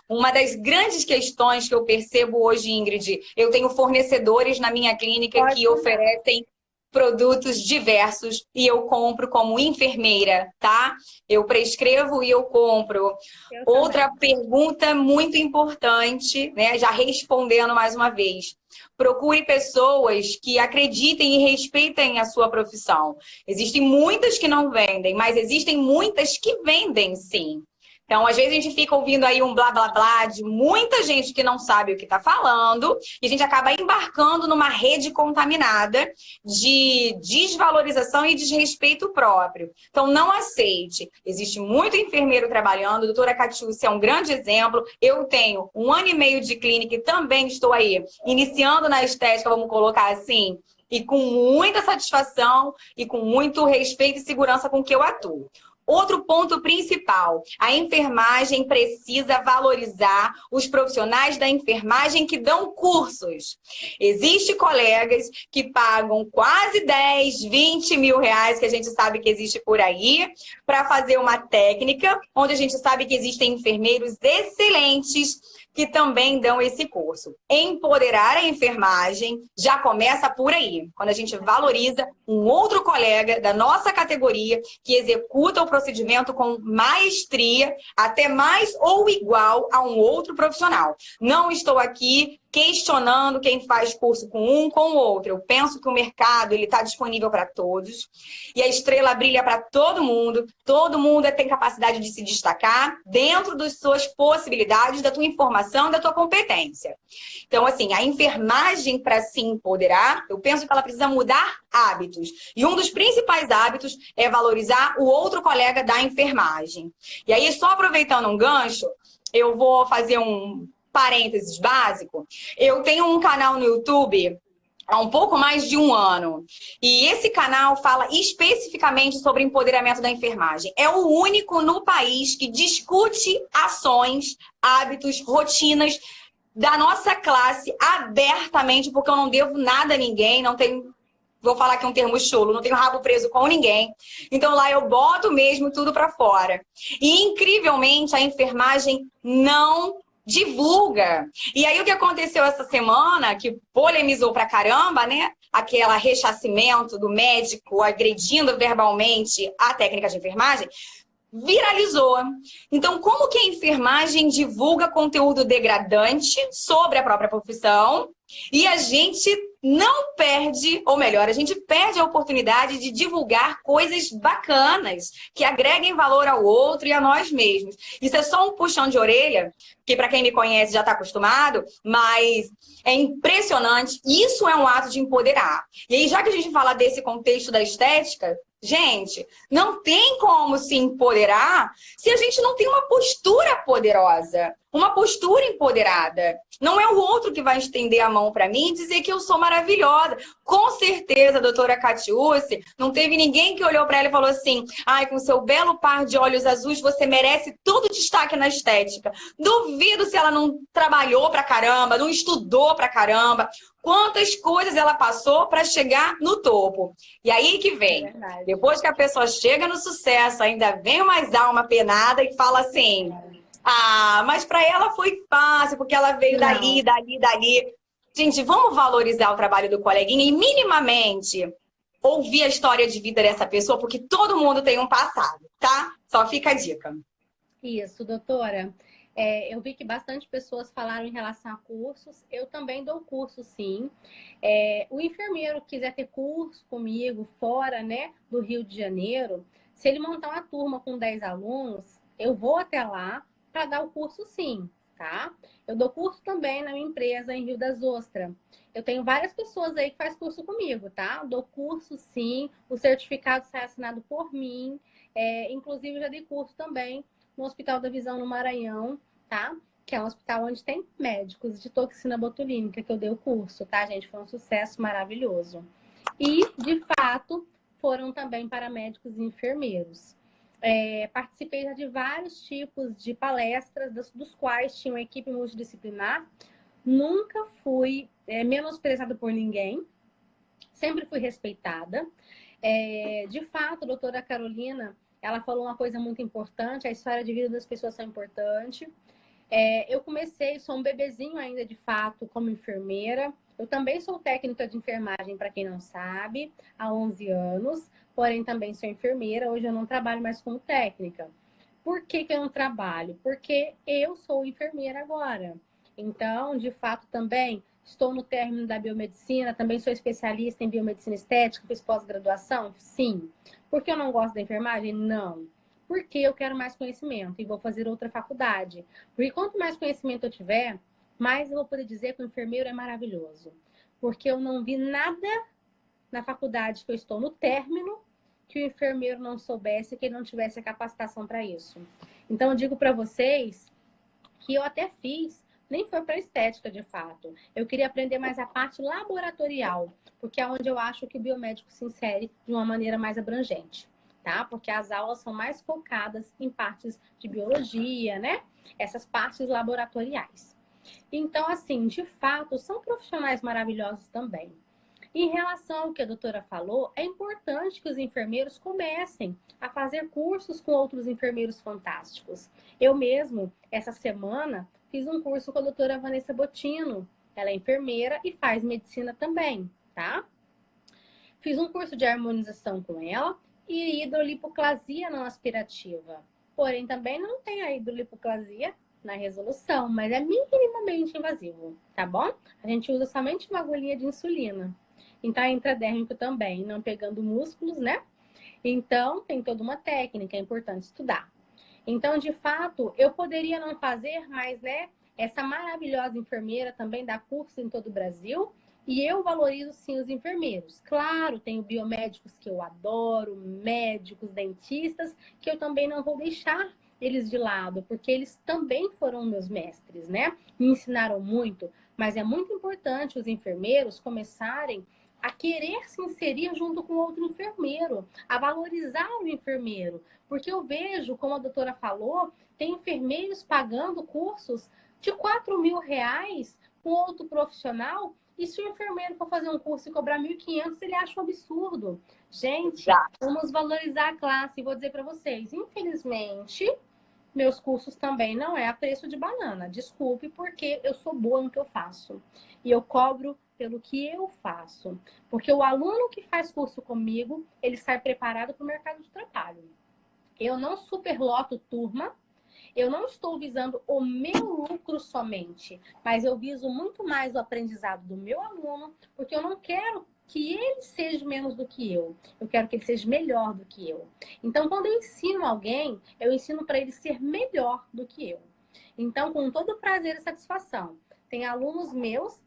Uma das grandes questões que eu percebo hoje, Ingrid, eu tenho fornecedores na minha clínica que oferecem produtos diversos e eu compro como enfermeira, tá? Eu prescrevo e eu compro. Outra pergunta muito importante, né? Já respondendo mais uma vez. Procure pessoas que acreditem e respeitem a sua profissão. Existem muitas que não vendem, mas existem muitas que vendem, sim. Então, às vezes, a gente fica ouvindo aí um blá, blá, blá de muita gente que não sabe o que está falando e a gente acaba embarcando numa rede contaminada de desvalorização e desrespeito próprio. Então, não aceite. Existe muito enfermeiro trabalhando. A doutora Catiúcia é um grande exemplo. Eu tenho 1 ano e meio de clínica e também estou aí iniciando na estética, vamos colocar assim, e com muita satisfação e com muito respeito e segurança com que eu atuo. Outro ponto principal, a enfermagem precisa valorizar os profissionais da enfermagem que dão cursos. Existem colegas que pagam quase 10, 20 mil reais, que a gente sabe que existe por aí, para fazer uma técnica, onde a gente sabe que existem enfermeiros excelentes que também dão esse curso. Empoderar a enfermagem já começa por aí, quando a gente valoriza um outro colega da nossa categoria que executa o procedimento com maestria, até mais ou igual a um outro profissional. Não estou aqui questionando quem faz curso com um com o outro. Eu penso que o mercado está disponível para todos e a estrela brilha para todo mundo tem capacidade de se destacar dentro das suas possibilidades, da tua informação, da tua competência. Então, assim, a enfermagem, para se empoderar, eu penso que ela precisa mudar hábitos. E um dos principais hábitos é valorizar o outro colega da enfermagem. E aí, só aproveitando um gancho, eu vou fazer um parênteses básico. Eu tenho um canal no YouTube há um pouco mais de 1 ano. E esse canal fala especificamente sobre empoderamento da enfermagem. É o único no país que discute ações, hábitos, rotinas da nossa classe abertamente, porque eu não devo nada a ninguém, não tenho... Vou falar aqui um termo chulo, não tenho rabo preso com ninguém. Então lá eu boto mesmo tudo para fora. E incrivelmente a enfermagem não divulga. E aí o que aconteceu essa semana, que polemizou pra caramba, né? Aquele rechaçamento do médico agredindo verbalmente a técnica de enfermagem, viralizou. Então, como que a enfermagem divulga conteúdo degradante sobre a própria profissão e a gente não perde, ou melhor, a gente perde a oportunidade de divulgar coisas bacanas, que agreguem valor ao outro e a nós mesmos. Isso é só um puxão de orelha, que para quem me conhece já está acostumado, mas é impressionante. Isso é um ato de empoderar. E aí, já que a gente fala desse contexto da estética, gente, não tem como se empoderar se a gente não tem uma postura poderosa. uma postura empoderada. Não é o outro que vai estender a mão para mim e dizer que eu sou maravilhosa. Com certeza, a doutora Catiúce, não teve ninguém que olhou para ela e falou assim: ai, com seu belo par de olhos azuis, você merece todo destaque na estética. Duvido se ela não trabalhou pra caramba, não estudou pra caramba. Quantas coisas ela passou para chegar no topo. E aí que vem. Depois que a pessoa chega no sucesso, ainda vem mais alma penada e fala assim: ah, mas para ela foi fácil, porque ela veio dali, dali, dali. Gente, vamos valorizar o trabalho do coleguinha e minimamente ouvir a história de vida dessa pessoa, porque todo mundo tem um passado, tá? Só fica a dica. Isso, doutora. Eu vi que bastante pessoas falaram em relação a cursos. Eu também dou curso, sim. O enfermeiro quiser ter curso comigo fora, né, do Rio de Janeiro, se ele montar uma turma com 10 alunos, eu vou até lá para dar o curso, sim, tá? Eu dou curso também na minha empresa em Rio das Ostras. Eu tenho várias pessoas aí que faz curso comigo, tá? Dou curso, sim. O certificado sai assinado por mim. Inclusive, já dei curso também no Hospital da Visão no Maranhão, tá? Que é um hospital onde tem médicos de toxina botulínica, que eu dei o curso, tá, gente? Foi um sucesso maravilhoso. E, de fato, foram também paramédicos e enfermeiros. Participei já de vários tipos de palestras, dos quais tinha uma equipe multidisciplinar. Nunca fui menosprezada por ninguém. Sempre fui respeitada. De fato, a doutora Carolina, ela falou uma coisa muito importante: a história de vida das pessoas é importante. Eu comecei, sou um bebezinho ainda, de fato, como enfermeira. Eu também sou técnica de enfermagem, para quem não sabe, há 11 anos. Porém, também sou enfermeira. Hoje eu não trabalho mais como técnica. Por que eu não trabalho? Porque eu sou enfermeira agora. Então, de fato, também estou no término da biomedicina, também sou especialista em biomedicina estética, fiz pós-graduação? Sim. Por que eu não gosto da enfermagem? Não. Porque eu quero mais conhecimento e vou fazer outra faculdade. Porque quanto mais conhecimento eu tiver, mais eu vou poder dizer que o enfermeiro é maravilhoso. Porque eu não vi nada na faculdade que eu estou no término que o enfermeiro não soubesse, que ele não tivesse a capacitação para isso. Então, eu digo para vocês que eu até fiz, nem foi para estética de fato. Eu queria aprender mais a parte laboratorial, porque é onde eu acho que o biomédico se insere de uma maneira mais abrangente, tá? Porque as aulas são mais focadas em partes de biologia, né? Essas partes laboratoriais. Então, assim, de fato, são profissionais maravilhosos também. Em relação ao que a doutora falou, é importante que os enfermeiros comecem a fazer cursos com outros enfermeiros fantásticos. Eu mesmo, essa semana, fiz um curso com a doutora Vanessa Bottino. Ela é enfermeira e faz medicina também, tá? Fiz um curso de harmonização com ela e hidrolipoplasia não aspirativa. Porém, também não tem a hidrolipoplasia na resolução, mas é minimamente invasivo, tá bom? A gente usa somente uma agulhinha de insulina. Então, é intradérmico também, não pegando músculos, né? Então, tem toda uma técnica, é importante estudar. Então, de fato, eu poderia não fazer, mas, né, essa maravilhosa enfermeira também dá curso em todo o Brasil e eu valorizo, sim, os enfermeiros. Claro, tenho biomédicos que eu adoro, médicos, dentistas, que eu também não vou deixar eles de lado, porque eles também foram meus mestres, né? Me ensinaram muito, mas é muito importante os enfermeiros começarem a querer se inserir junto com outro enfermeiro, a valorizar o enfermeiro. Porque eu vejo, como a doutora falou, tem enfermeiros pagando cursos de R$ 4.000 com outro profissional, e se o enfermeiro for fazer um curso e cobrar 1.500, ele acha um absurdo. Gente, vamos valorizar a classe. E vou dizer para vocês, infelizmente, meus cursos também não é a preço de banana. Desculpe, porque eu sou boa no que eu faço. E eu cobro pelo que eu faço. Porque o aluno que faz curso comigo, ele sai preparado para o mercado de trabalho. Eu não superloto turma, eu não estou visando o meu lucro somente, mas eu viso muito mais o aprendizado do meu aluno, porque eu não quero que ele seja menos do que eu quero que ele seja melhor do que eu. Então, quando eu ensino alguém, eu ensino para ele ser melhor do que eu. Então, com todo prazer e satisfação. Tem alunos meus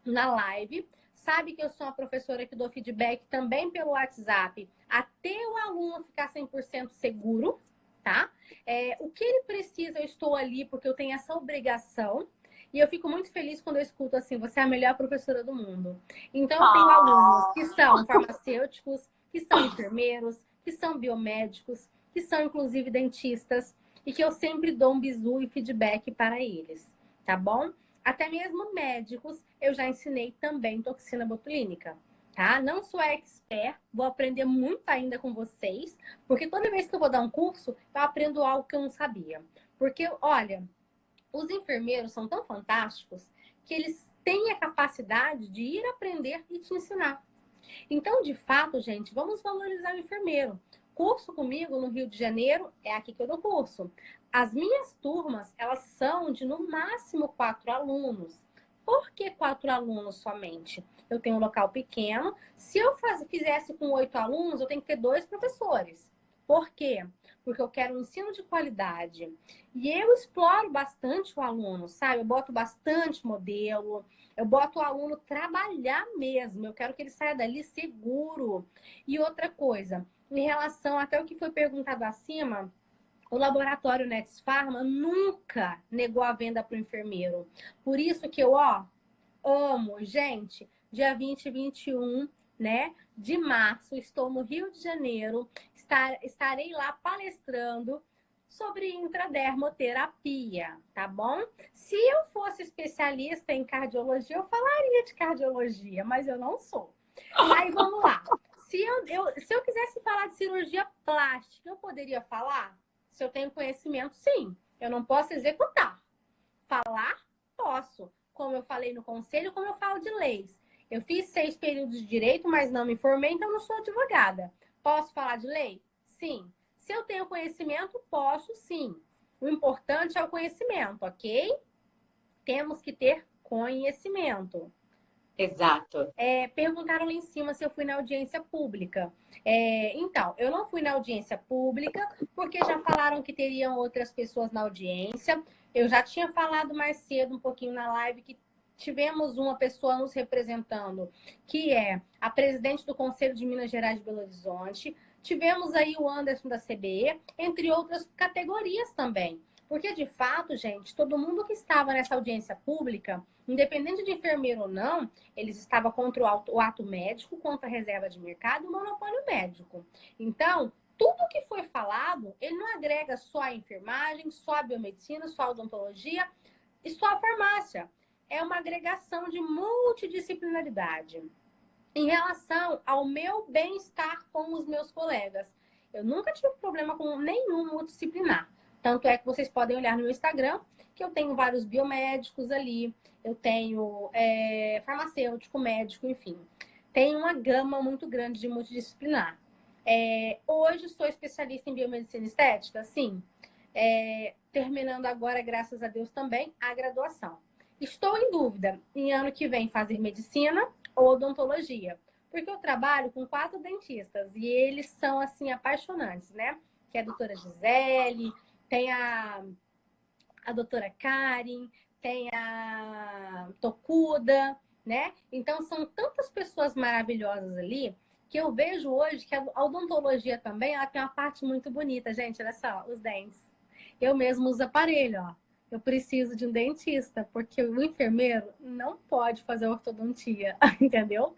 na live, sabe que eu sou uma professora que dou feedback também pelo WhatsApp, até o aluno ficar 100% seguro, tá? O que ele precisa, eu estou ali porque eu tenho essa obrigação. E eu fico muito feliz quando eu escuto assim, você é a melhor professora do mundo. Então, eu tenho alunos que são farmacêuticos, que são enfermeiros, que são biomédicos, que são inclusive dentistas, e que eu sempre dou um bisu e feedback para eles, tá bom? Até mesmo médicos, eu já ensinei também toxina botulínica, tá? Não sou expert, vou aprender muito ainda com vocês, porque toda vez que eu vou dar um curso, eu aprendo algo que eu não sabia. Porque, olha, os enfermeiros são tão fantásticos que eles têm a capacidade de ir aprender e te ensinar. Então, de fato, gente, vamos valorizar o enfermeiro. Curso comigo no Rio de Janeiro, é aqui que eu dou curso. As minhas turmas, elas são de no máximo 4 alunos. Por que 4 alunos somente? Eu tenho um local pequeno. Se eu fizesse com 8 alunos, eu tenho que ter 2 professores. Por quê? Porque eu quero um ensino de qualidade. E eu exploro bastante o aluno, sabe? Eu boto bastante modelo, eu boto o aluno trabalhar mesmo. Eu quero que ele saia dali seguro. E outra coisa, em relação até o que foi perguntado acima, o laboratório Nets Pharma nunca negou a venda para o enfermeiro. Por isso que eu, amo. Gente, dia 20 e 21, né, de março, estou no Rio de Janeiro. Estarei lá palestrando sobre intradermoterapia, tá bom? Se eu fosse especialista em cardiologia, eu falaria de cardiologia, mas eu não sou. Aí vamos lá. Se eu quisesse falar de cirurgia plástica, eu poderia falar? Se eu tenho conhecimento, sim. Eu não posso executar. Falar, posso. Como eu falei no conselho, como eu falo de leis. Eu fiz 6 períodos de direito, mas não me formei, então não sou advogada. Posso falar de lei? Sim. Se eu tenho conhecimento, posso sim. O importante é o conhecimento, ok? Temos que ter conhecimento. Exato. Perguntaram lá em cima se eu fui na audiência pública. Então, eu não fui na audiência pública, porque já falaram que teriam outras pessoas na audiência. Eu já tinha falado mais cedo, um pouquinho na live, que tivemos uma pessoa nos representando, que é a presidente do Conselho de Minas Gerais de Belo Horizonte. Tivemos aí o Anderson da CBE, entre outras categorias também. Porque, de fato, gente, todo mundo que estava nessa audiência pública, independente de enfermeiro ou não, eles estavam contra o ato médico, contra a reserva de mercado e o monopólio médico. Então, tudo que foi falado, ele não agrega só a enfermagem, só a biomedicina, só a odontologia e só a farmácia. É uma agregação de multidisciplinaridade. Em relação ao meu bem-estar com os meus colegas, eu nunca tive problema com nenhum multidisciplinar. Tanto é que vocês podem olhar no meu Instagram, que eu tenho vários biomédicos ali, eu tenho farmacêutico, médico, enfim. Tem uma gama muito grande de multidisciplinar. Hoje sou especialista em biomedicina estética, sim. Terminando agora, graças a Deus, também a graduação. Estou em dúvida em ano que vem fazer medicina ou odontologia, porque eu trabalho com 4 dentistas e eles são assim apaixonantes, né? Que é a doutora Gisele, tem a doutora Karen, tem a Tokuda, né? Então são tantas pessoas maravilhosas ali que eu vejo hoje que a odontologia também ela tem uma parte muito bonita, gente. Olha só, os dentes. Eu mesmo uso aparelho, ó. Eu preciso de um dentista, porque o enfermeiro não pode fazer ortodontia, entendeu?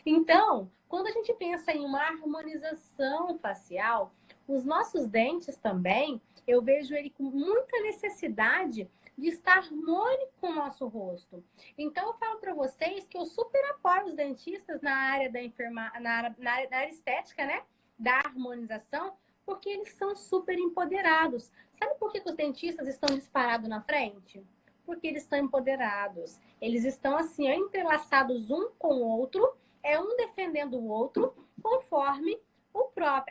Então, quando a gente pensa em uma harmonização facial, os nossos dentes também, eu vejo ele com muita necessidade de estar harmônico com o nosso rosto. Então, eu falo para vocês que eu super apoio os dentistas na área da na área estética, né? Da harmonização, porque eles são super empoderados. Sabe por que os dentistas estão disparados na frente? Porque eles estão empoderados. Eles estão assim, entrelaçados um com o outro, um defendendo o outro, conforme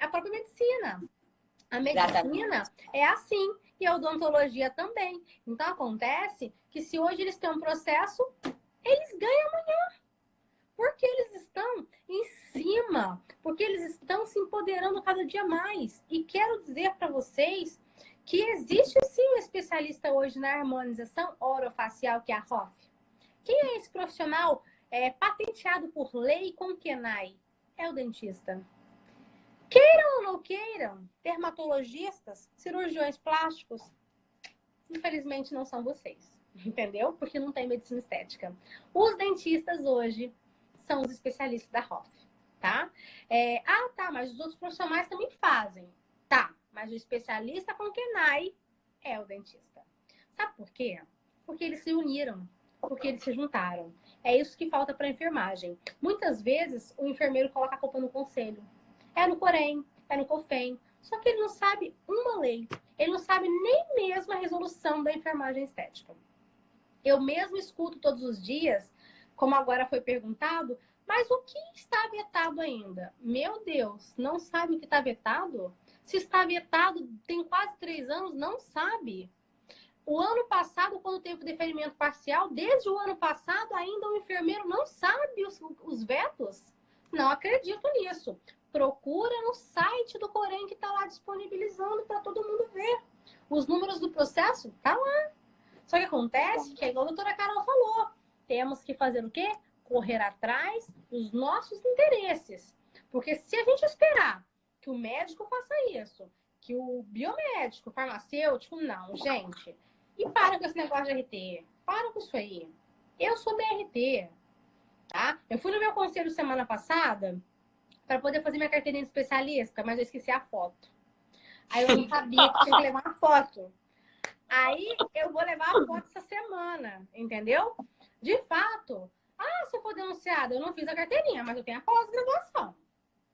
a própria medicina. A medicina é assim, e a odontologia também. Então, acontece que se hoje eles têm um processo, eles ganham amanhã. Porque eles estão em cima, porque eles estão se empoderando cada dia mais. E quero dizer para vocês que existe sim um especialista hoje na harmonização orofacial, que é a ROF. Quem é esse profissional patenteado por lei com KENAI? É o dentista. Queiram ou não queiram, dermatologistas, cirurgiões plásticos, infelizmente não são vocês, entendeu? Porque não tem medicina estética. Os dentistas hoje são os especialistas da Hoff, tá? Tá, mas os outros profissionais também fazem. Tá, mas o especialista com KENAI é o dentista. Sabe por quê? Porque eles se uniram, porque eles se juntaram. É isso que falta para a enfermagem. Muitas vezes o enfermeiro coloca a culpa no conselho. É no Corém, é no COFEM. Só que ele não sabe uma lei. Ele não sabe nem mesmo a resolução da enfermagem estética. Eu mesmo escuto todos os dias, como agora foi perguntado, mas o que está vetado ainda? Meu Deus, não sabe o que está vetado? Se está vetado, tem quase 3 anos, não sabe. O ano passado, quando teve o deferimento parcial, desde o ano passado, ainda o enfermeiro não sabe os vetos? Não acredito nisso. Procura no site do Corém que está lá disponibilizando para todo mundo ver. Os números do processo tá lá. Só que acontece que, igual a doutora Carol falou, temos que fazer o quê? Correr atrás dos nossos interesses. Porque se a gente esperar que o médico faça isso, que o biomédico, o farmacêutico, não, gente. E para com esse negócio de RT. Para com isso aí. Eu sou BRT, tá? Eu fui no meu conselho semana passada para poder fazer minha carteirinha de especialista, mas eu esqueci a foto. Aí eu não sabia que tinha que levar uma foto. Aí eu vou levar a foto essa semana, entendeu? De fato, se eu for denunciada, eu não fiz a carteirinha, mas eu tenho a pós-graduação.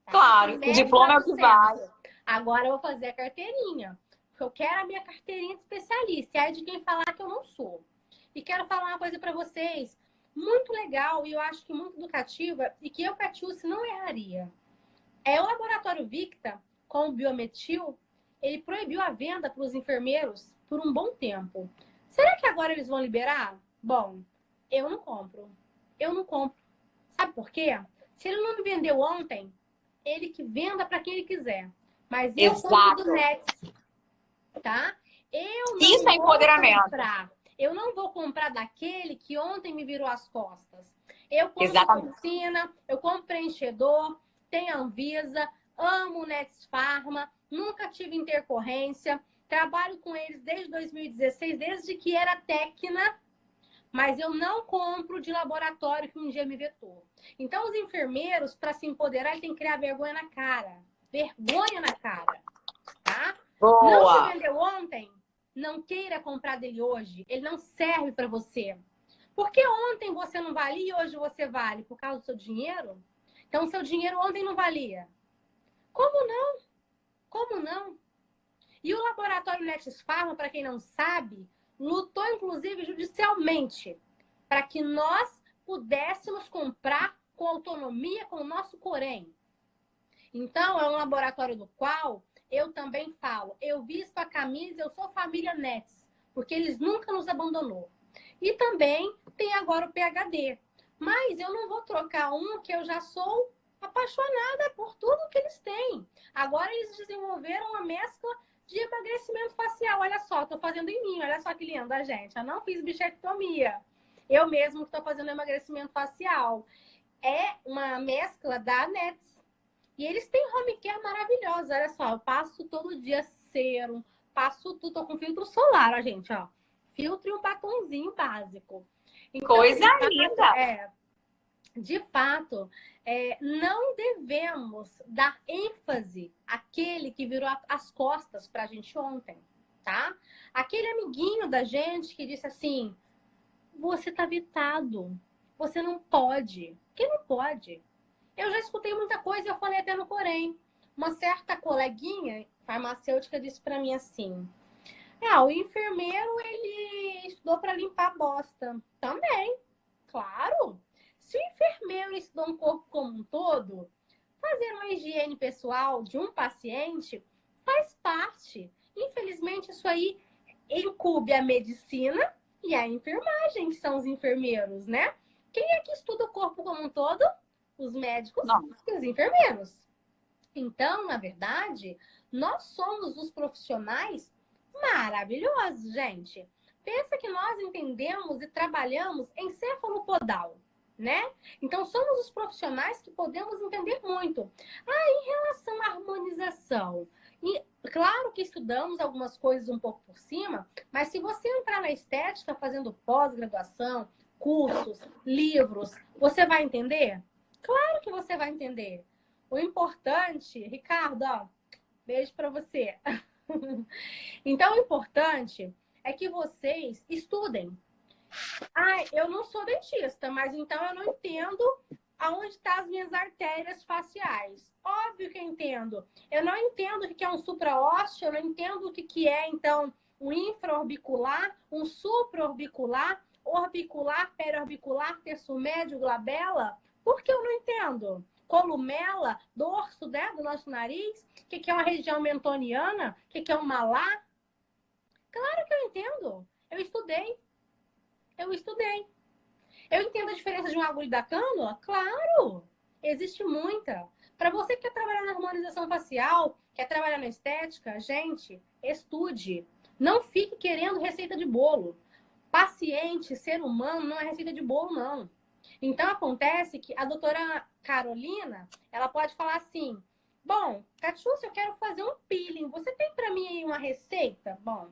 Tá? Claro, o diploma é o que vale. Agora eu vou fazer a carteirinha. Porque eu quero a minha carteirinha de especialista. E aí de quem falar que eu não sou. E quero falar uma coisa para vocês. Muito legal e eu acho que muito educativa e que eu, Catiúcia, não erraria. O laboratório Victa, com o Biometil, ele proibiu a venda para os enfermeiros por um bom tempo. Será que agora eles vão liberar? Bom, eu não compro. Eu não compro. Sabe por quê? Se ele não me vendeu ontem, ele que venda para quem ele quiser. Mas eu compro do Nets, tá? Eu não Isso é empoderamento. comprar. Eu não vou comprar daquele que ontem me virou as costas. Eu compro toxina, eu compro preenchedor, tem Anvisa, amo o Nets Pharma, nunca tive intercorrência, trabalho com eles desde 2016, desde que era Tecna, mas eu não compro de laboratório que um dia me vetou. Então, os enfermeiros, para se empoderar, eles têm que criar vergonha na cara. Vergonha na cara, tá? Boa. Não se vendeu ontem, não queira comprar dele hoje. Ele não serve para você. Porque ontem você não valia e hoje você vale por causa do seu dinheiro? Então, seu dinheiro ontem não valia. Como não? Como não? E o laboratório Nets Pharma, para quem não sabe, lutou, inclusive, judicialmente para que nós pudéssemos comprar com autonomia com o nosso Corém. Então, é um laboratório do qual eu também falo, eu visto a camisa, eu sou família Nets, porque eles nunca nos abandonou. E também tem agora o PhD. Mas eu não vou trocar um que eu já sou apaixonada por tudo que eles têm. Agora eles desenvolveram uma mescla de emagrecimento facial. Olha só, estou fazendo em mim. Olha só que linda, gente. Eu não fiz bichectomia. Eu mesmo estou fazendo emagrecimento facial. É uma mescla da Nets. E eles têm home care maravilhosa. Olha só, eu passo todo dia sérum, passo tudo. Tô com filtro solar, ó, gente, ó. Filtro e um batonzinho básico. Então, coisa linda! De fato, não devemos dar ênfase àquele que virou as costas pra gente ontem, tá? Aquele amiguinho da gente que disse assim, você tá vetado, você não pode. Quem não pode? Eu já escutei muita coisa, eu falei até no Corém. Uma certa coleguinha farmacêutica disse pra mim assim, o enfermeiro, ele estudou para limpar a bosta. Também, claro. Se o enfermeiro estudou um corpo como um todo, fazer uma higiene pessoal de um paciente faz parte. Infelizmente, isso aí incube a medicina e a enfermagem, que são os enfermeiros, né? Quem é que estuda o corpo como um todo? Os médicos e os enfermeiros. Então, na verdade, nós somos os profissionais maravilhosos, gente. Pensa que nós entendemos e trabalhamos em cefalopodal. né? Então, somos os profissionais que podemos entender muito. Em relação à harmonização, e claro que estudamos algumas coisas um pouco por cima, mas se você entrar na estética fazendo pós-graduação, cursos, livros, você vai entender? Claro que você vai entender. O importante, Ricardo, ó, beijo para você. Então, o importante é que vocês estudem. Eu não sou dentista, mas então eu não entendo aonde estão as minhas artérias faciais. Óbvio que eu entendo. Eu não entendo o que é um supraósseo, eu não entendo o que é, então, um infraorbicular, um supraorbicular, orbicular, periorbicular, terço médio, glabela. Por que eu não entendo? Columela, dorso, né, do nosso nariz, o que é uma região mentoniana, o que é um malar. Claro que eu entendo. Eu estudei. Eu entendo a diferença de um agulho e da cânula? Claro! Existe muita. Para você que quer trabalhar na harmonização facial, quer trabalhar na estética, gente, estude. Não fique querendo receita de bolo. Paciente, ser humano, não é receita de bolo, não. Então, acontece que a doutora Carolina, ela pode falar assim, bom, Catiúcia, eu quero fazer um peeling. Você tem para mim aí uma receita? Bom,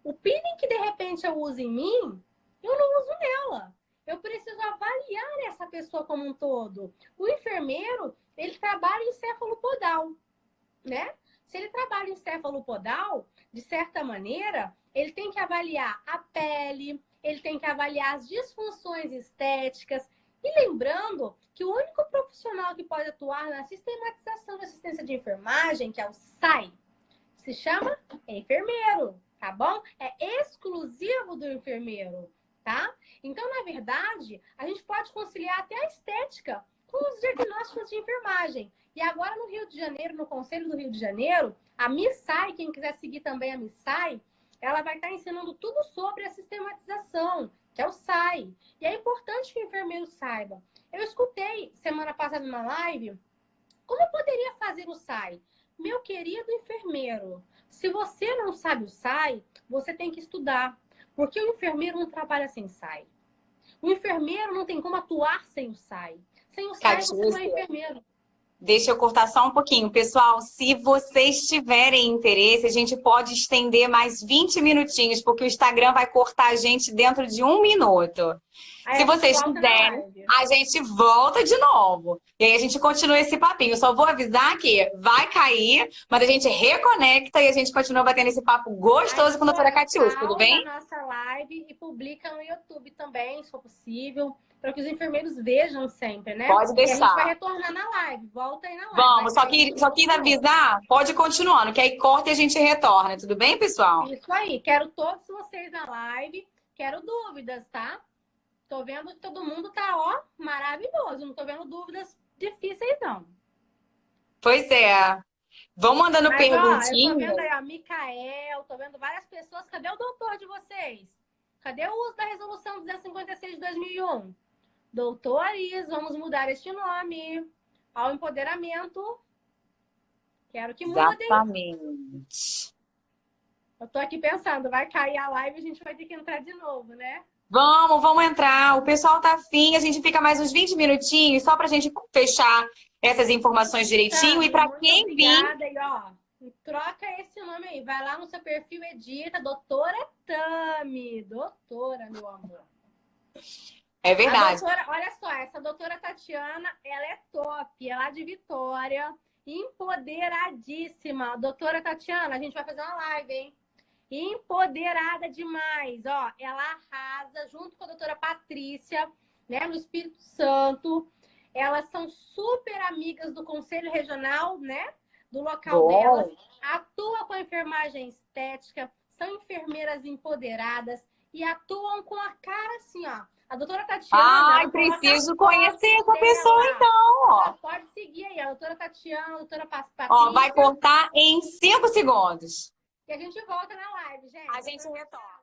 o peeling que de repente eu uso em mim, eu não uso nela. Eu preciso avaliar essa pessoa como um todo. O enfermeiro, ele trabalha em cefalopodal, né? Se ele trabalha em cefalopodal, de certa maneira, ele tem que avaliar a pele, ele tem que avaliar as disfunções estéticas. E lembrando que o único profissional que pode atuar na sistematização da assistência de enfermagem, que é o SAI, se chama enfermeiro, tá bom? É exclusivo do enfermeiro. Tá? Então, na verdade, a gente pode conciliar até a estética com os diagnósticos de enfermagem. E agora no Rio de Janeiro, no Conselho do Rio de Janeiro, a MISAI, quem quiser seguir também a MISAI, ela vai estar ensinando tudo sobre a sistematização, que é o SAI. E é importante que o enfermeiro saiba. Eu escutei semana passada numa live, como eu poderia fazer o SAI? Meu querido enfermeiro, se você não sabe o SAI, você tem que estudar. Porque o enfermeiro não trabalha sem SAI. O enfermeiro não tem como atuar sem o SAI. Sem o SAI, você não é enfermeiro. Deixa eu cortar só um pouquinho. Pessoal, se vocês tiverem interesse, a gente pode estender mais 20 minutinhos, porque o Instagram vai cortar a gente dentro de 1 minuto. Se vocês quiserem, a gente volta de novo. E aí a gente continua esse papinho. Só vou avisar que vai cair, mas a gente reconecta e a gente continua batendo esse papo gostoso com a doutora Catiúcia, tudo bem? A nossa live e publica no YouTube também, se for possível, para que os enfermeiros vejam sempre, né? Pode deixar. E a gente vai retornar na live. Volta aí na live. Vamos, só quis avisar, pode ir continuando, que aí corta e a gente retorna. Tudo bem, pessoal? Isso aí. Quero todos vocês na live. Quero dúvidas, tá? Tô vendo que todo mundo tá, ó, maravilhoso. Não tô vendo dúvidas difíceis, não. Pois é. Vão mandando perguntinhas. Eu tô vendo aí, ó, Micael, tô vendo várias pessoas. Cadê o doutor de vocês? Cadê o uso da resolução 256 de 2001? Doutores, vamos mudar este nome ao empoderamento. Quero que mude. Exatamente. Eu tô aqui pensando, vai cair a live e a gente vai ter que entrar de novo, né? Vamos entrar. O pessoal tá afim, a gente fica mais uns 20 minutinhos só pra gente fechar essas informações direitinho. E pra quem vir... E, ó, troca esse nome aí. Vai lá no seu perfil, edita, doutora Tami. Doutora, meu amor. É verdade. Olha só, essa doutora Tatiana, ela é top. Ela é de Vitória, empoderadíssima. Doutora Tatiana, a gente vai fazer uma live, hein? Empoderada demais, ó. Ela arrasa junto com a doutora Patrícia, né, no Espírito Santo. Elas são super amigas do Conselho Regional, né, do local delas. Atuam com a enfermagem estética, são enfermeiras empoderadas e atuam com a cara assim, ó. A doutora Tatiana... Ai, preciso conhecer essa pessoa, então, ó. Pode seguir aí, a doutora Tatiana, a doutora Patrícia. Ó, vai cortar em 5 segundos. E a gente volta na live, gente. A gente retorna.